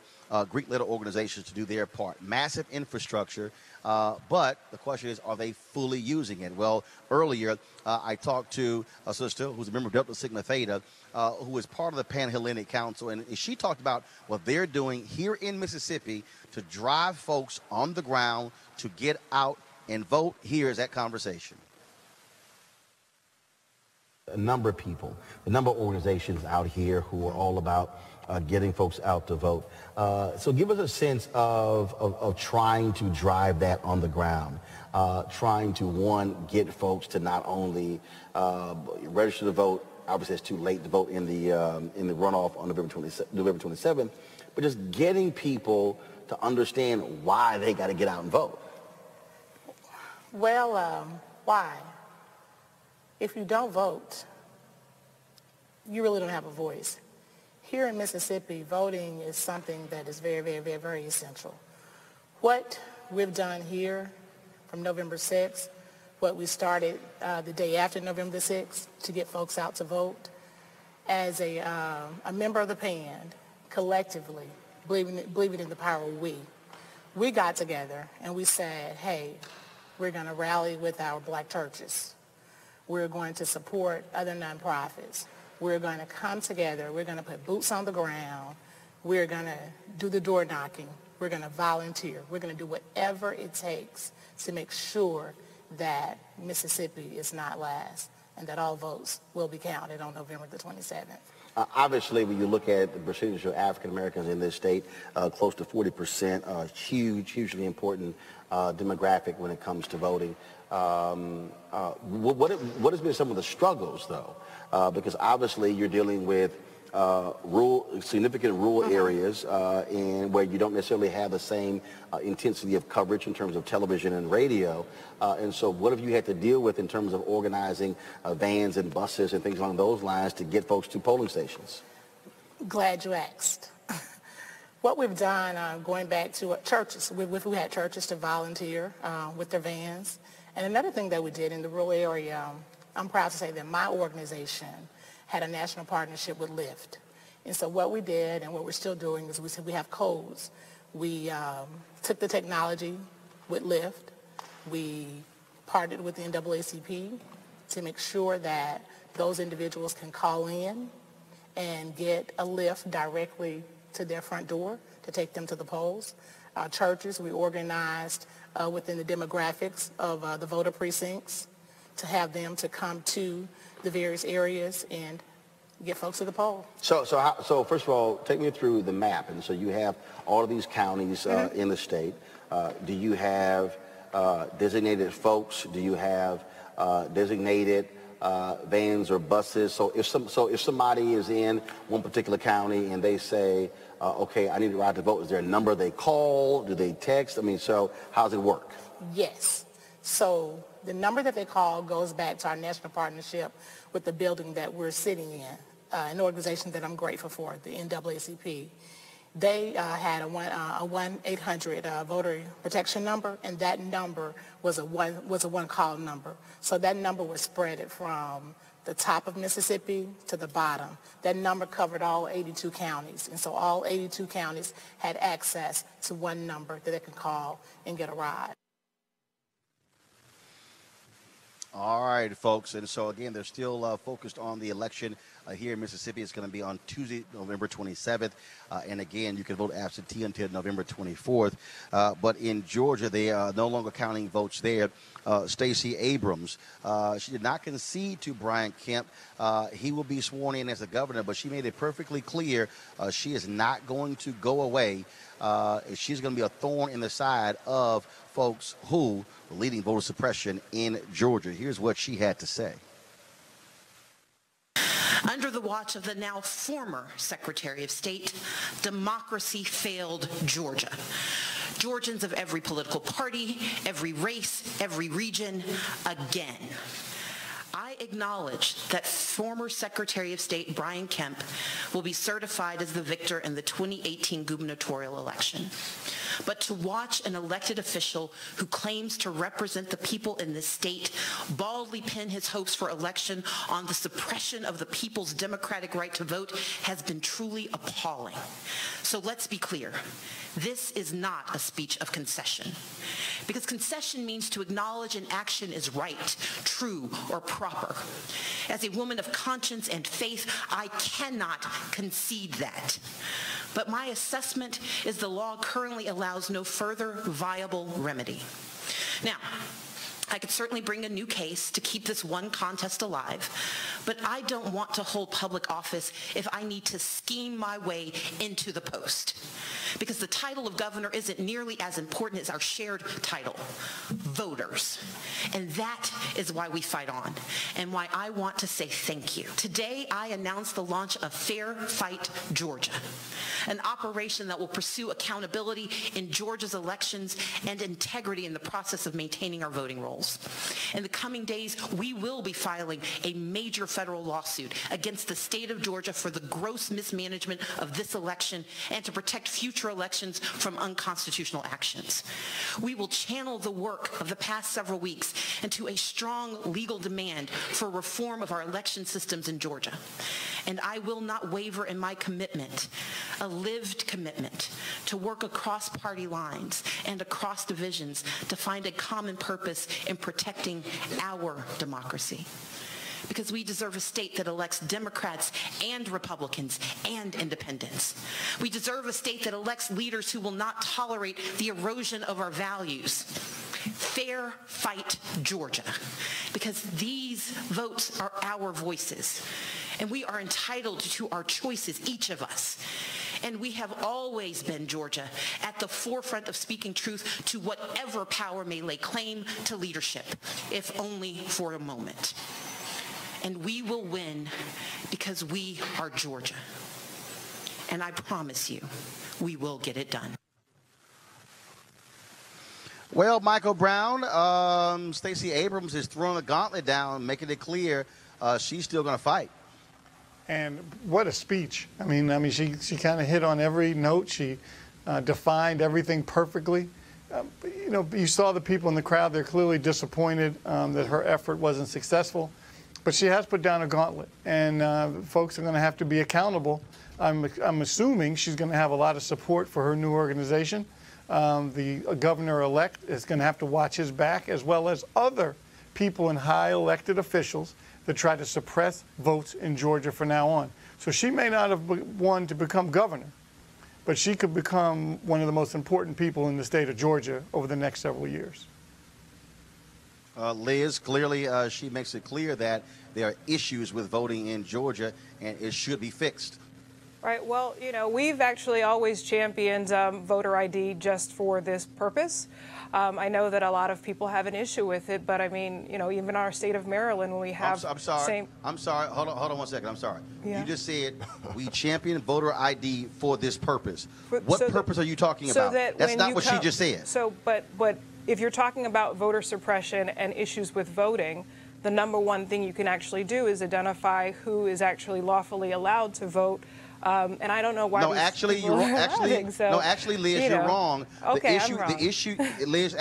Greek-led organizations to do their part. Massive infrastructure, but the question is, are they fully using it? Well, earlier I talked to a sister who's a member of Delta Sigma Theta, who is part of the Pan-Hellenic Council, and she talked about what they're doing here in Mississippi to drive folks on the ground to get out and vote. Here's that conversation. A number of people, a number of organizations out here who are all about getting folks out to vote. So give us a sense of trying to drive that on the ground, trying to, one, get folks to not only register to vote. Obviously, it's too late to vote in the runoff on November 27th, but just getting people to understand why they got to get out and vote. Well, why? If you don't vote, you really don't have a voice. Here in Mississippi, voting is something that is very, very, very, very essential. What we've done here from November 6th, what we started the day after November 6th to get folks out to vote, as a member of the PAN, collectively, believing in the power of we got together and we said, hey, we're going to rally with our black churches. We're going to support other nonprofits. We're going to come together. We're going to put boots on the ground We're going to do the door knocking. We're going to volunteer. We're going to do whatever it takes to make sure that Mississippi is not last and that all votes will be counted on November the 27th. Obviously, when you look at the percentage of African Americans in this state, close to 40%, hugely important demographic when it comes to voting. What has been some of the struggles, though? Because obviously you're dealing with significant rural areas and where you don't necessarily have the same intensity of coverage in terms of television and radio. And so what have you had to deal with in terms of organizing vans and buses and things along those lines to get folks to polling stations? Glad you asked. What we've done, going back to churches, we had churches to volunteer with their vans. And another thing that we did in the rural area, I'm proud to say that my organization had a national partnership with Lyft. And so what we did and what we're still doing is we said we have codes. We took the technology with Lyft. We partnered with the NAACP to make sure that those individuals can call in and get a Lyft directly to their front door to take them to the polls. Churches, we organized within the demographics of the voter precincts to have them to come to the various areas and get folks to the poll. So first of all, take me through the map. And so you have all of these counties in the state. Do you have designated folks? Do you have designated vans or buses? So if somebody is in one particular county and they say, okay, I need to ride to vote, is there a number they call? Do they text? I mean, so how does it work? Yes. So the number that they call goes back to our national partnership with the building that we're sitting in, an organization that I'm grateful for, the NAACP. They had a 1-800 voter protection number, and that number was a one-call number. So that number was spread from the top of Mississippi to the bottom. That number covered all 82 counties, and so all 82 counties had access to one number that they could call and get a ride. All right, folks. And so, again, they're still focused on the election here in Mississippi. It's going to be on Tuesday, November 27th. And, again, you can vote absentee until November 24th. But in Georgia, they are no longer counting votes there. Stacey Abrams, she did not concede to Brian Kemp. He will be sworn in as a governor, but she made it perfectly clear she is not going to go away. She's going to be a thorn in the side of folks who were leading voter suppression in Georgia. Here's what she had to say. Under the watch of the now former Secretary of State, democracy failed Georgia. Georgians of every political party, every race, every region, again. I acknowledge that former Secretary of State Brian Kemp will be certified as the victor in the 2018 gubernatorial election. But to watch an elected official who claims to represent the people in this state baldly pin his hopes for election on the suppression of the people's democratic right to vote has been truly appalling. So let's be clear. This is not a speech of concession, because concession means to acknowledge an action is right, true, or proper. As a woman of conscience and faith, I cannot concede that. But my assessment is the law currently allows no further viable remedy. Now, I could certainly bring a new case to keep this one contest alive, but I don't want to hold public office if I need to scheme my way into the post. Because the title of governor isn't nearly as important as our shared title, voters. And that is why we fight on, and why I want to say thank you. Today, I announce the launch of Fair Fight Georgia, an operation that will pursue accountability in Georgia's elections and integrity in the process of maintaining our voting rolls. In the coming days, we will be filing a major federal lawsuit against the state of Georgia for the gross mismanagement of this election and to protect future elections from unconstitutional actions. We will channel the work of the past several weeks into a strong legal demand for reform of our election systems in Georgia. And I will not waver in my commitment, a lived commitment, to work across party lines and across divisions to find a common purpose in protecting our democracy. because we deserve a state that elects Democrats and Republicans and independents. We deserve a state that elects leaders who will not tolerate the erosion of our values. Fair fight Georgia, because these votes are our voices, and we are entitled to our choices, each of us. And we have always been, Georgia, at the forefront of speaking truth to whatever power may lay claim to leadership, if only for a moment. And we will win because we are Georgia. And I promise you, we will get it done. Well, Michael Brown, Stacey Abrams is throwing the gauntlet down, making it clear she's still going to fight. And what a speech. I mean, she kind of hit on every note. She defined everything perfectly. You know, you saw the people in the crowd. They're clearly disappointed that her effort wasn't successful. But she has put down a gauntlet, and folks are going to have to be accountable. I'm assuming she's going to have a lot of support for her new organization. The governor-elect is going to have to watch his back, as well as other people in high elected officials that try to suppress votes in Georgia from now on. So she may not have won to become governor, but she could become one of the most important people in the state of Georgia over the next several years. Liz, clearly she makes it clear that there are issues with voting in Georgia, and it should be fixed. Right. Well, you know, we've actually always championed voter ID just for this purpose. I know that a lot of people have an issue with it, but I mean, you know, even our state of Maryland, when we have I'm sorry. same. I'm sorry. Hold on 1 second. I'm sorry. Yeah. You just said we champion voter ID for this purpose. What so purpose are you talking so about? That's not what she just said. So, but if you're talking about voter suppression and issues with voting, the number one thing you can actually do is identify who is actually lawfully allowed to vote. And I don't know why. No, actually, you're wrong. Actually, Liz, you're wrong. Okay, I'm wrong. The issue, Liz,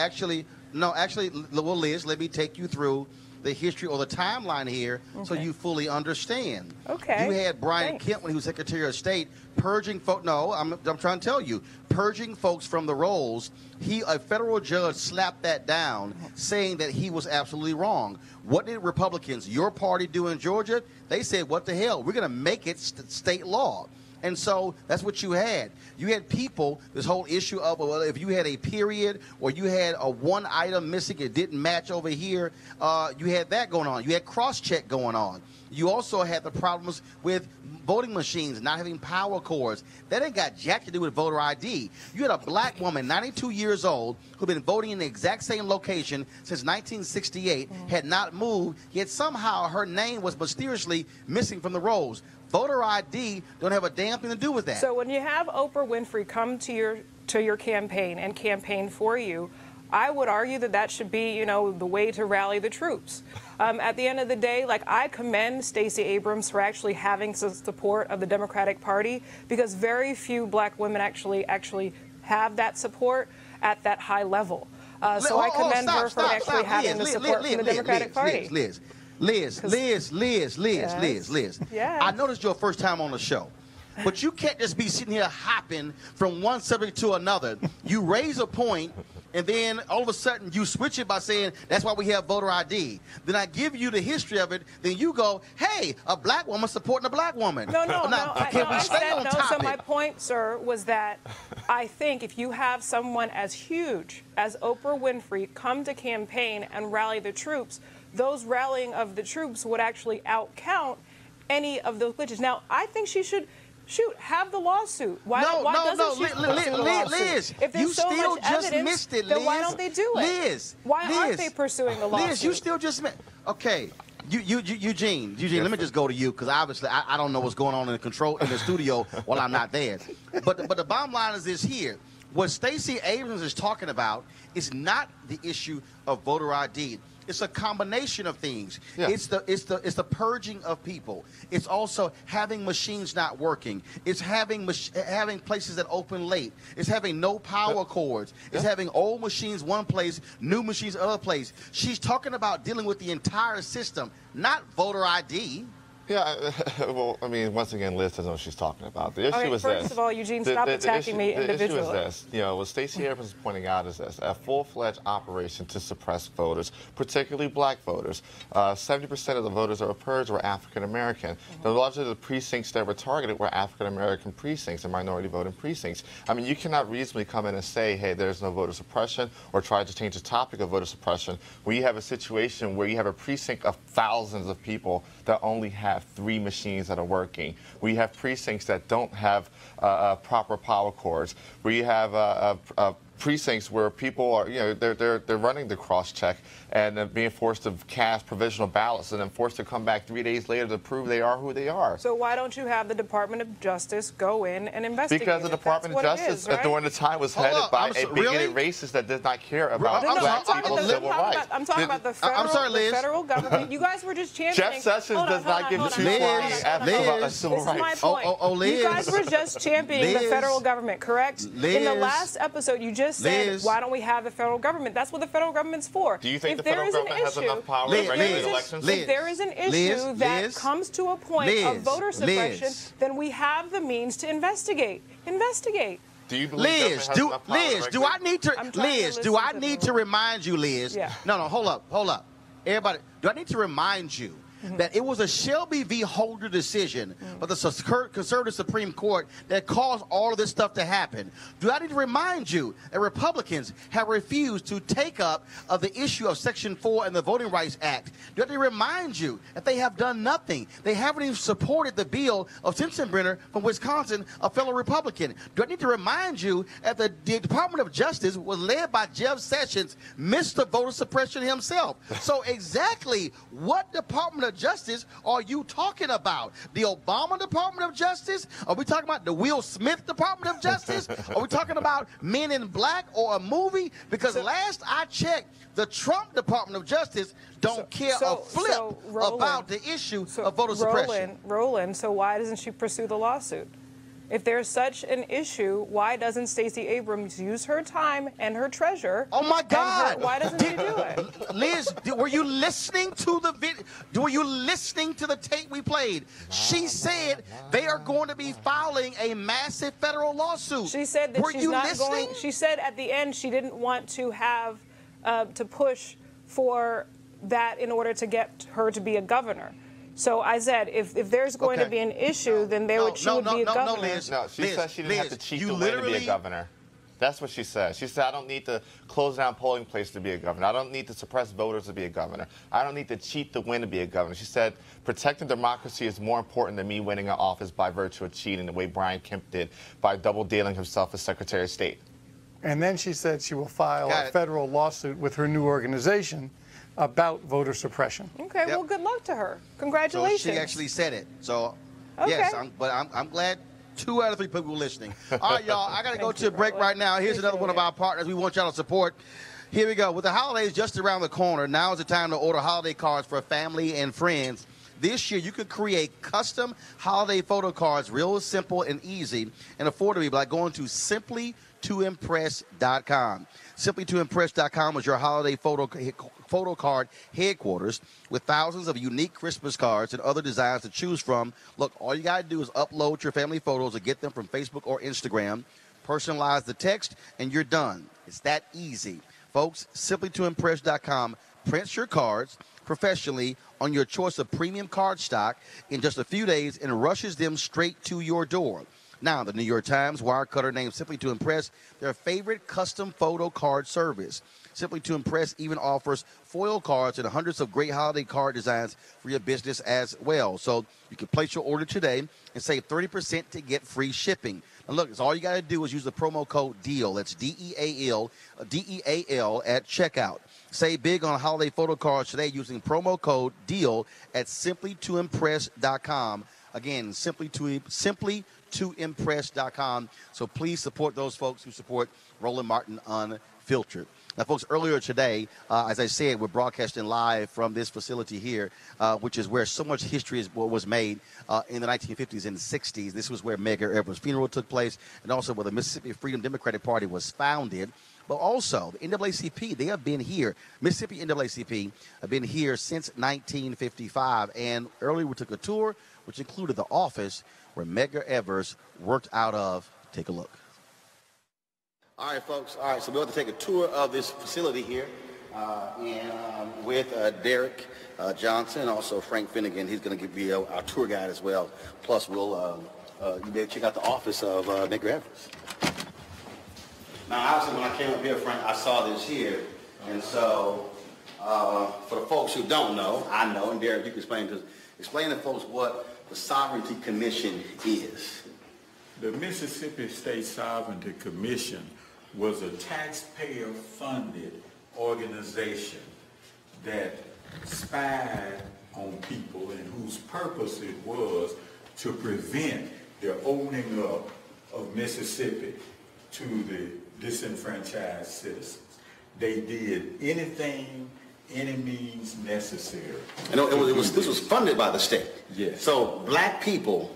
well, Liz, let me take you through the history or the timeline here so you fully understand. Okay. You had Brian Kemp when he was Secretary of State purging folks. No, I'm trying to tell you, purging folks from the rolls. A federal judge slapped that down, saying that he was absolutely wrong. What did Republicans, your party, do in Georgia? They said, what the hell? We're going to make it state law. And so that's what you had. You had people, this whole issue of, well, if you had a period or you had a one item missing, it didn't match over here, you had that going on. You had cross-check going on. You also had the problems with voting machines not having power cords. That ain't got jack to do with voter ID. You had a black woman, 92 years old, who'd been voting in the exact same location since 1968, had not moved, yet somehow her name was mysteriously missing from the rolls. Voter ID don't have a damn thing to do with that. So when you have Oprah Winfrey come to your campaign and campaign for you, I would argue that that should be, you know, the way to rally the troops. At the end of the day, like, I commend Stacey Abrams for actually having some support of the Democratic Party, because very few black women actually have that support at that high level. So I commend her for actually having the support from the Democratic Party. Liz. Yeah. I know this is your first time on the show, but you can't just be sitting here hopping from one subject to another. You raise a point, and then all of a sudden you switch it by saying that's why we have voter ID. Then I give you the history of it. Then you go, hey, a black woman supporting a black woman. No. So my point, sir, was that I think if you have someone as huge as Oprah Winfrey come to campaign and rally the troops, those rallying of the troops would actually outcount any of those glitches. Now, I think she should have the lawsuit. Why doesn't she pursue the lawsuit? Liz, if there's you so still much just evidence, missed it, Liz. then why don't they do it? Liz, why aren't they pursuing the lawsuit? Liz, you still just missed. Okay. Eugene, let me just go to you, because obviously I don't know what's going on in the studio while I'm not there. But the bottom line is this here. What Stacey Abrams is talking about is not the issue of voter ID. It's a combination of things. Yeah. It's the purging of people. It's also having machines not working. It's having places that open late. It's having no power cords. It's having old machines one place, new machines other place. She's talking about dealing with the entire system, not voter ID. Yeah, well, I mean, once again, Liz doesn't know what she's talking about. The issue is this. First of all, Eugene, stop attacking me individually. The issue is this. You know, what Stacey Abrams is pointing out is this. A full-fledged operation to suppress voters, particularly black voters. 70% of the voters that were purged were African-American. The largely the precincts that were targeted were African-American precincts and minority voting precincts. I mean, you cannot reasonably come in and say, hey, there's no voter suppression, or try to change the topic of voter suppression, when you have a situation where you have a precinct of thousands of people that only have 3 machines that are working. We have precincts that don't have proper power cords. We have precincts where people are, you know, they're running the cross-check and then being forced to cast provisional ballots and then forced to come back 3 days later to prove they are who they are. So why don't you have the Department of Justice go in and investigate? Because the Department of Justice during the time was headed by a bigoted racist that did not care about black people's civil rights. I'm talking about the federal government. You guys were just championing. Jeff Sessions does not give two flying F's about civil rights. This is my point. Liz. You guys were just championing the federal government, correct? Liz. In the last episode, you just said, why don't we have the federal government? That's what the federal government's for. Do you think the federal government has enough power to regulate elections? If there is an issue that comes to a point of voter suppression, then we have the means to investigate. Investigate. Do you believe Liz, do I need to remind you, Liz? Yeah. No, hold up. Everybody, do I need to remind you that it was a Shelby v. Holder decision of the conservative Supreme Court that caused all of this stuff to happen? Do I need to remind you that Republicans have refused to take up the issue of Section 4 in the Voting Rights Act? Do I need to remind you that they have done nothing? They haven't even supported the bill of Sensenbrenner from Wisconsin, a fellow Republican. Do I need to remind you that the Department of Justice was led by Jeff Sessions, Mr. Voter Suppression himself? So exactly what Department of Justice are you talking about? The Obama Department of Justice? Are we talking about the Will Smith Department of Justice? Are we talking about Men in Black or a movie? Because last I checked, the Trump Department of Justice don't care a flip about the issue of voter suppression. Roland, so why doesn't she pursue the lawsuit? If there's such an issue, why doesn't Stacey Abrams use her time and her treasure? Oh my God! Why doesn't she do it? Liz, were you listening to the video? Were you listening to the tape we played? She said they are going to be filing a massive federal lawsuit. She said that she's not going. She said at the end she didn't want to have to push for that in order to get her to be a governor. So I said, if there's going to be an issue, then she would be a governor. No, Liz. No, she said she didn't have to cheat the way to be a governor. That's what she said. She said, I don't need to close down polling places to be a governor. I don't need to suppress voters to be a governor. I don't need to cheat to win to be a governor. She said, protecting democracy is more important than me winning an office by virtue of cheating the way Brian Kemp did by double-dealing himself as Secretary of State. And then she said she will file a federal lawsuit with her new organization about voter suppression. Okay, well, good luck to her. Congratulations. So she actually said it. So, okay. Yes, I'm glad 2 out of 3 people were listening. All right, y'all, I got to go to a break right now. Here's another one of our partners we want y'all to support. Here we go. With the holidays just around the corner, now is the time to order holiday cards for family and friends. This year, you could create custom holiday photo cards real simple and easy and affordable by going to simplytoimpress.com. Simplytoimpress.com is your holiday photo card headquarters with thousands of unique Christmas cards and other designs to choose from. Look, all you got to do is upload your family photos or get them from Facebook or Instagram, personalize the text, and you're done. It's that easy. Folks, simplytoimpress.com prints your cards professionally on your choice of premium card stock in just a few days and rushes them straight to your door. Now, the New York Times Wirecutter named Simply to Impress their favorite custom photo card service. Simply to Impress even offers foil cards and hundreds of great holiday card designs for your business as well. So you can place your order today and save 30% to get free shipping. Now, look, it's all you got to do is use the promo code DEAL. That's DEAL at checkout. Save big on holiday photo cards today using promo code DEAL at simplytoimpress.com. Again, simplytoimpress.com. So please support those folks who support Roland Martin Unfiltered. Now, folks, earlier today, as I said, we're broadcasting live from this facility here, which is where so much history was made in the 1950s and 60s. This was where Medgar Evers' funeral took place and also where the Mississippi Freedom Democratic Party was founded. but also the NAACP, they have been here. Mississippi NAACP have been here since 1955, and earlier we took a tour, which included the office where Medgar Evers worked out of. Take a look. All right, folks. All right, so we're going to take a tour of this facility here with Derek Johnson, also Frank Finnegan. He's going to be our tour guide as well. Plus, we'll you better check out the office of Medgar Evers. Now, obviously, when I came up here, Frank, I saw this here. And so, for the folks who don't know, I know, and Derek, you can explain to folks what the Sovereignty Commission is. The Mississippi State Sovereignty Commission was a taxpayer-funded organization that spied on people and whose purpose it was to prevent the opening up of Mississippi to the disenfranchised citizens. They did anything, any means necessary. And this was funded by the state. Yes. So black people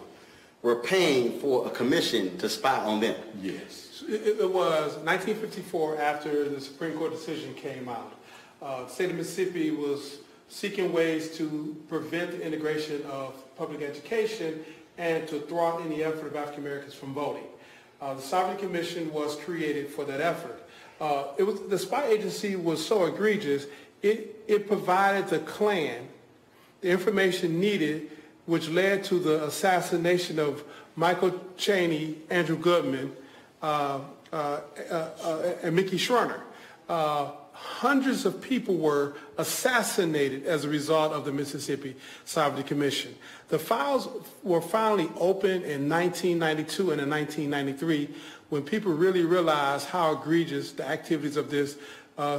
were paying for a commission to spy on them. Yes. It was 1954 after the Supreme Court decision came out. The state of Mississippi was seeking ways to prevent the integration of public education and to thwart any effort of African Americans from voting. The Sovereignty Commission was created for that effort. The spy agency was so egregious, it provided the Klan the information needed, which led to the assassination of Michael Cheney, Andrew Goodman, and Mickey Schwerner. Hundreds of people were assassinated as a result of the Mississippi Sovereignty Commission. The files were finally opened in 1992 and in 1993 when people really realized how egregious the activities of this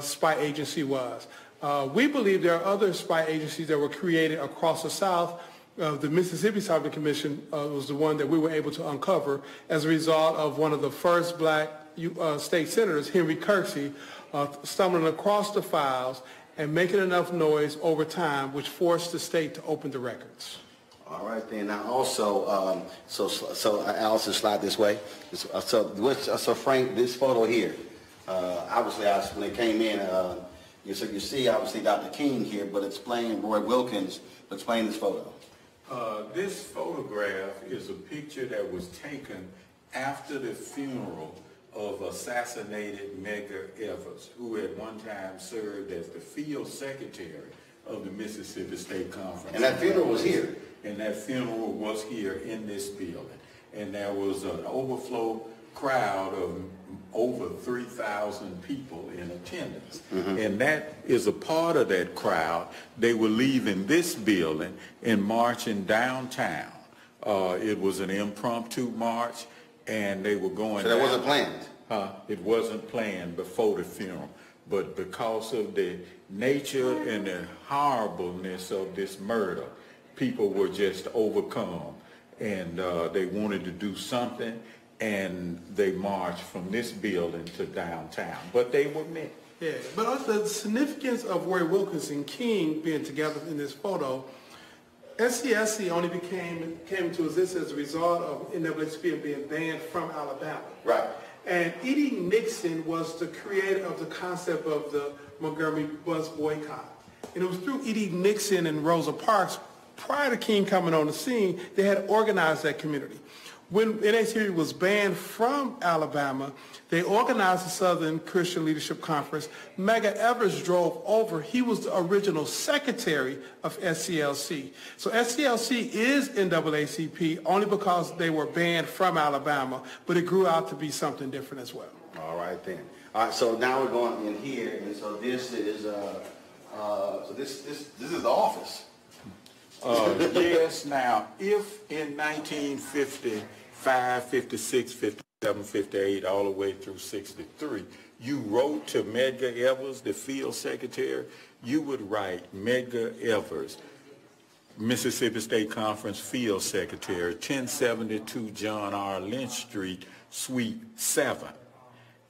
spy agency was. We believe there are other spy agencies that were created across the South. The Mississippi Sovereignty Commission was the one that we were able to uncover as a result of one of the first black state senators, Henry Kirksey, stumbling across the files and making enough noise over time, which forced the state to open the records. All right, then. Now, also, so Allison, slide this way. So Frank, this photo here, obviously, when it came in, you see, obviously, Dr. King here, but explain Roy Wilkins. Explain this photo. This photograph is a picture that was taken after the funeral of assassinated Medgar Evers, who at one time served as the field secretary of the Mississippi State Conference. And that funeral was here? And that funeral was here in this building. And there was an overflow crowd of over 3,000 people in attendance. Mm-hmm. And that is a part of that crowd. They were leaving this building and marching downtown. It was an impromptu march, and they were going So that wasn't planned? It wasn't planned before the funeral. But because of the nature and the horribleness of this murder, people were just overcome, and they wanted to do something, and they marched from this building to downtown. But they were met. Yeah, but also the significance of Roy Wilkins and King being together in this photo, SCSC only came into existence as a result of NAACP being banned from Alabama. Right. And E.D. Nixon was the creator of the concept of the Montgomery bus boycott. And it was through E.D. Nixon and Rosa Parks, prior to King coming on the scene, they had organized that community. When NAACP was banned from Alabama, they organized the Southern Christian Leadership Conference. Medgar Evers drove over. He was the original secretary of SCLC. So SCLC is NAACP only because they were banned from Alabama, but it grew out to be something different as well. All right, then. All right, so now we're going in here, and so this is this is the office. Yes, now, if in 1955, 56, 57, 58, all the way through 63, you wrote to Medgar Evers, the field secretary, you would write Medgar Evers, Mississippi State Conference field secretary, 1072 John R. Lynch Street, Suite 7,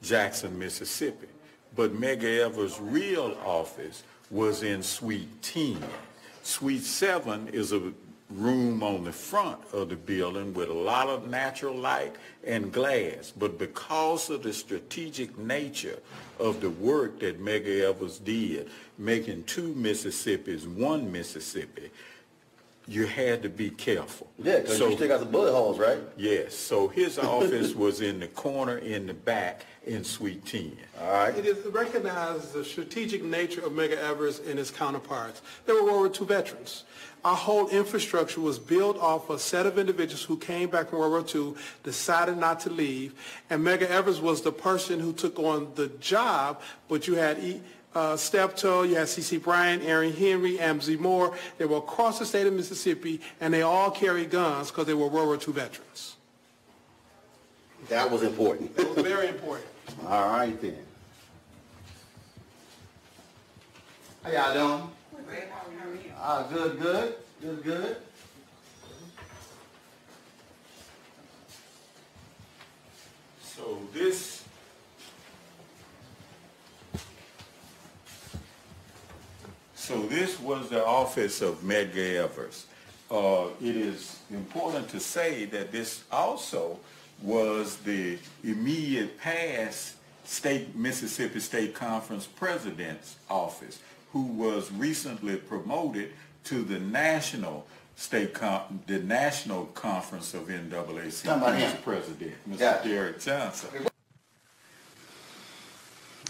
Jackson, Mississippi. But Medgar Evers' real office was in Suite 10. Suite 7 is a room on the front of the building with a lot of natural light and glass. But because of the strategic nature of the work that Medgar Evers did, making 2 Mississippis 1 Mississippi, you had to be careful. Yeah, because you still got the bullet holes, right? Yes. So his office was in the corner in the back in Suite 10. All right. It is recognized the strategic nature of Medgar Evers and his counterparts. They were World War II veterans. Our whole infrastructure was built off a set of individuals who came back from World War II, decided not to leave, and Medgar Evers was the person who took on the job, but you had Steptoe, you had C.C. Bryant, Aaron Henry, Amzie Moore. They were across the state of Mississippi, and they all carried guns because they were World War II veterans. That was important. That was very important. All right, then. How y'all doing? Good, good. Good, good. So this was the office of Medgar Evers. It is important to say that this also was the immediate past Mississippi State Conference president's office, who was recently promoted to the national national conference of NAACP's president, Mr. Derek Johnson.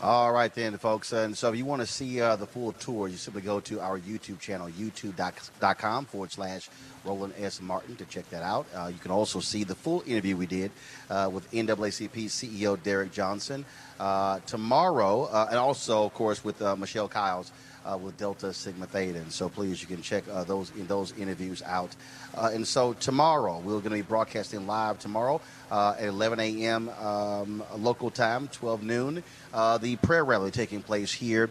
All right then, folks. And so if you want to see the full tour, you simply go to our YouTube channel, youtube.com/Roland S. Martin to check that out. You can also see the full interview we did with NAACP CEO Derek Johnson tomorrow, and also, of course, with Michelle Kiles with Delta Sigma Theta. And so please, you can check those interviews out. And so tomorrow, we're going to be broadcasting live tomorrow at 11 a.m. Local time, 12 noon. The prayer rally taking place here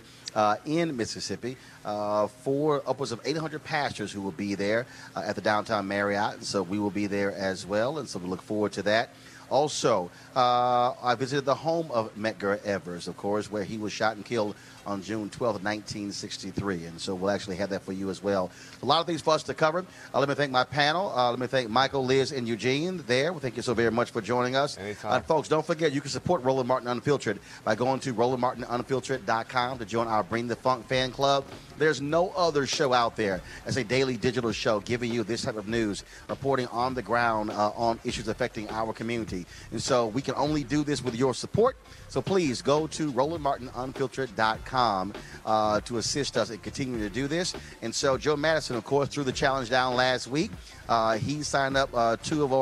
in Mississippi for upwards of 800 pastors who will be there at the downtown Marriott. And so we will be there as well. And so we look forward to that. Also, I visited the home of Medgar Evers, of course, where he was shot and killed on June 12th, 1963. And so we'll actually have that for you as well. A lot of things for us to cover. Let me thank my panel. Let me thank Michael, Liz, and Eugene there. Well, thank you so very much for joining us. Anytime. Folks, don't forget, you can support Roland Martin Unfiltered by going to RolandMartinUnfiltered.com to join our Bring the Funk fan club. There's no other show out there as a daily digital show giving you this type of news, reporting on the ground on issues affecting our community. And so we can only do this with your support. So please go to RolandMartinUnfiltered.com to assist us in continuing to do this. And so Joe Madison, of course, threw the challenge down last week. He signed up 2 of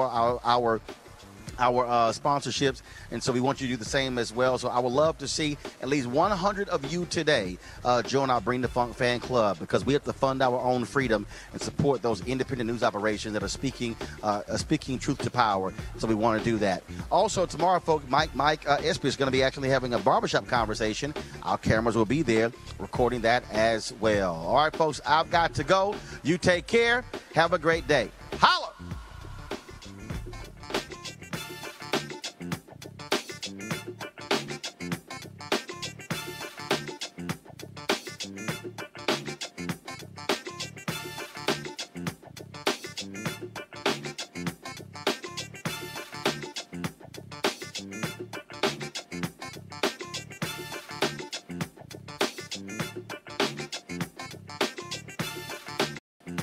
our sponsorships, and so we want you to do the same as well. So I would love to see at least 100 of you today join our Bring the Funk fan club, because we have to fund our own freedom and support those independent news operations that are speaking truth to power. So we want to do that. Also tomorrow, folks, Mike Espy is going to be actually having a barbershop conversation. Our cameras will be there recording that as well. All right, folks, I've got to go. You take care. Have a great day. Holla!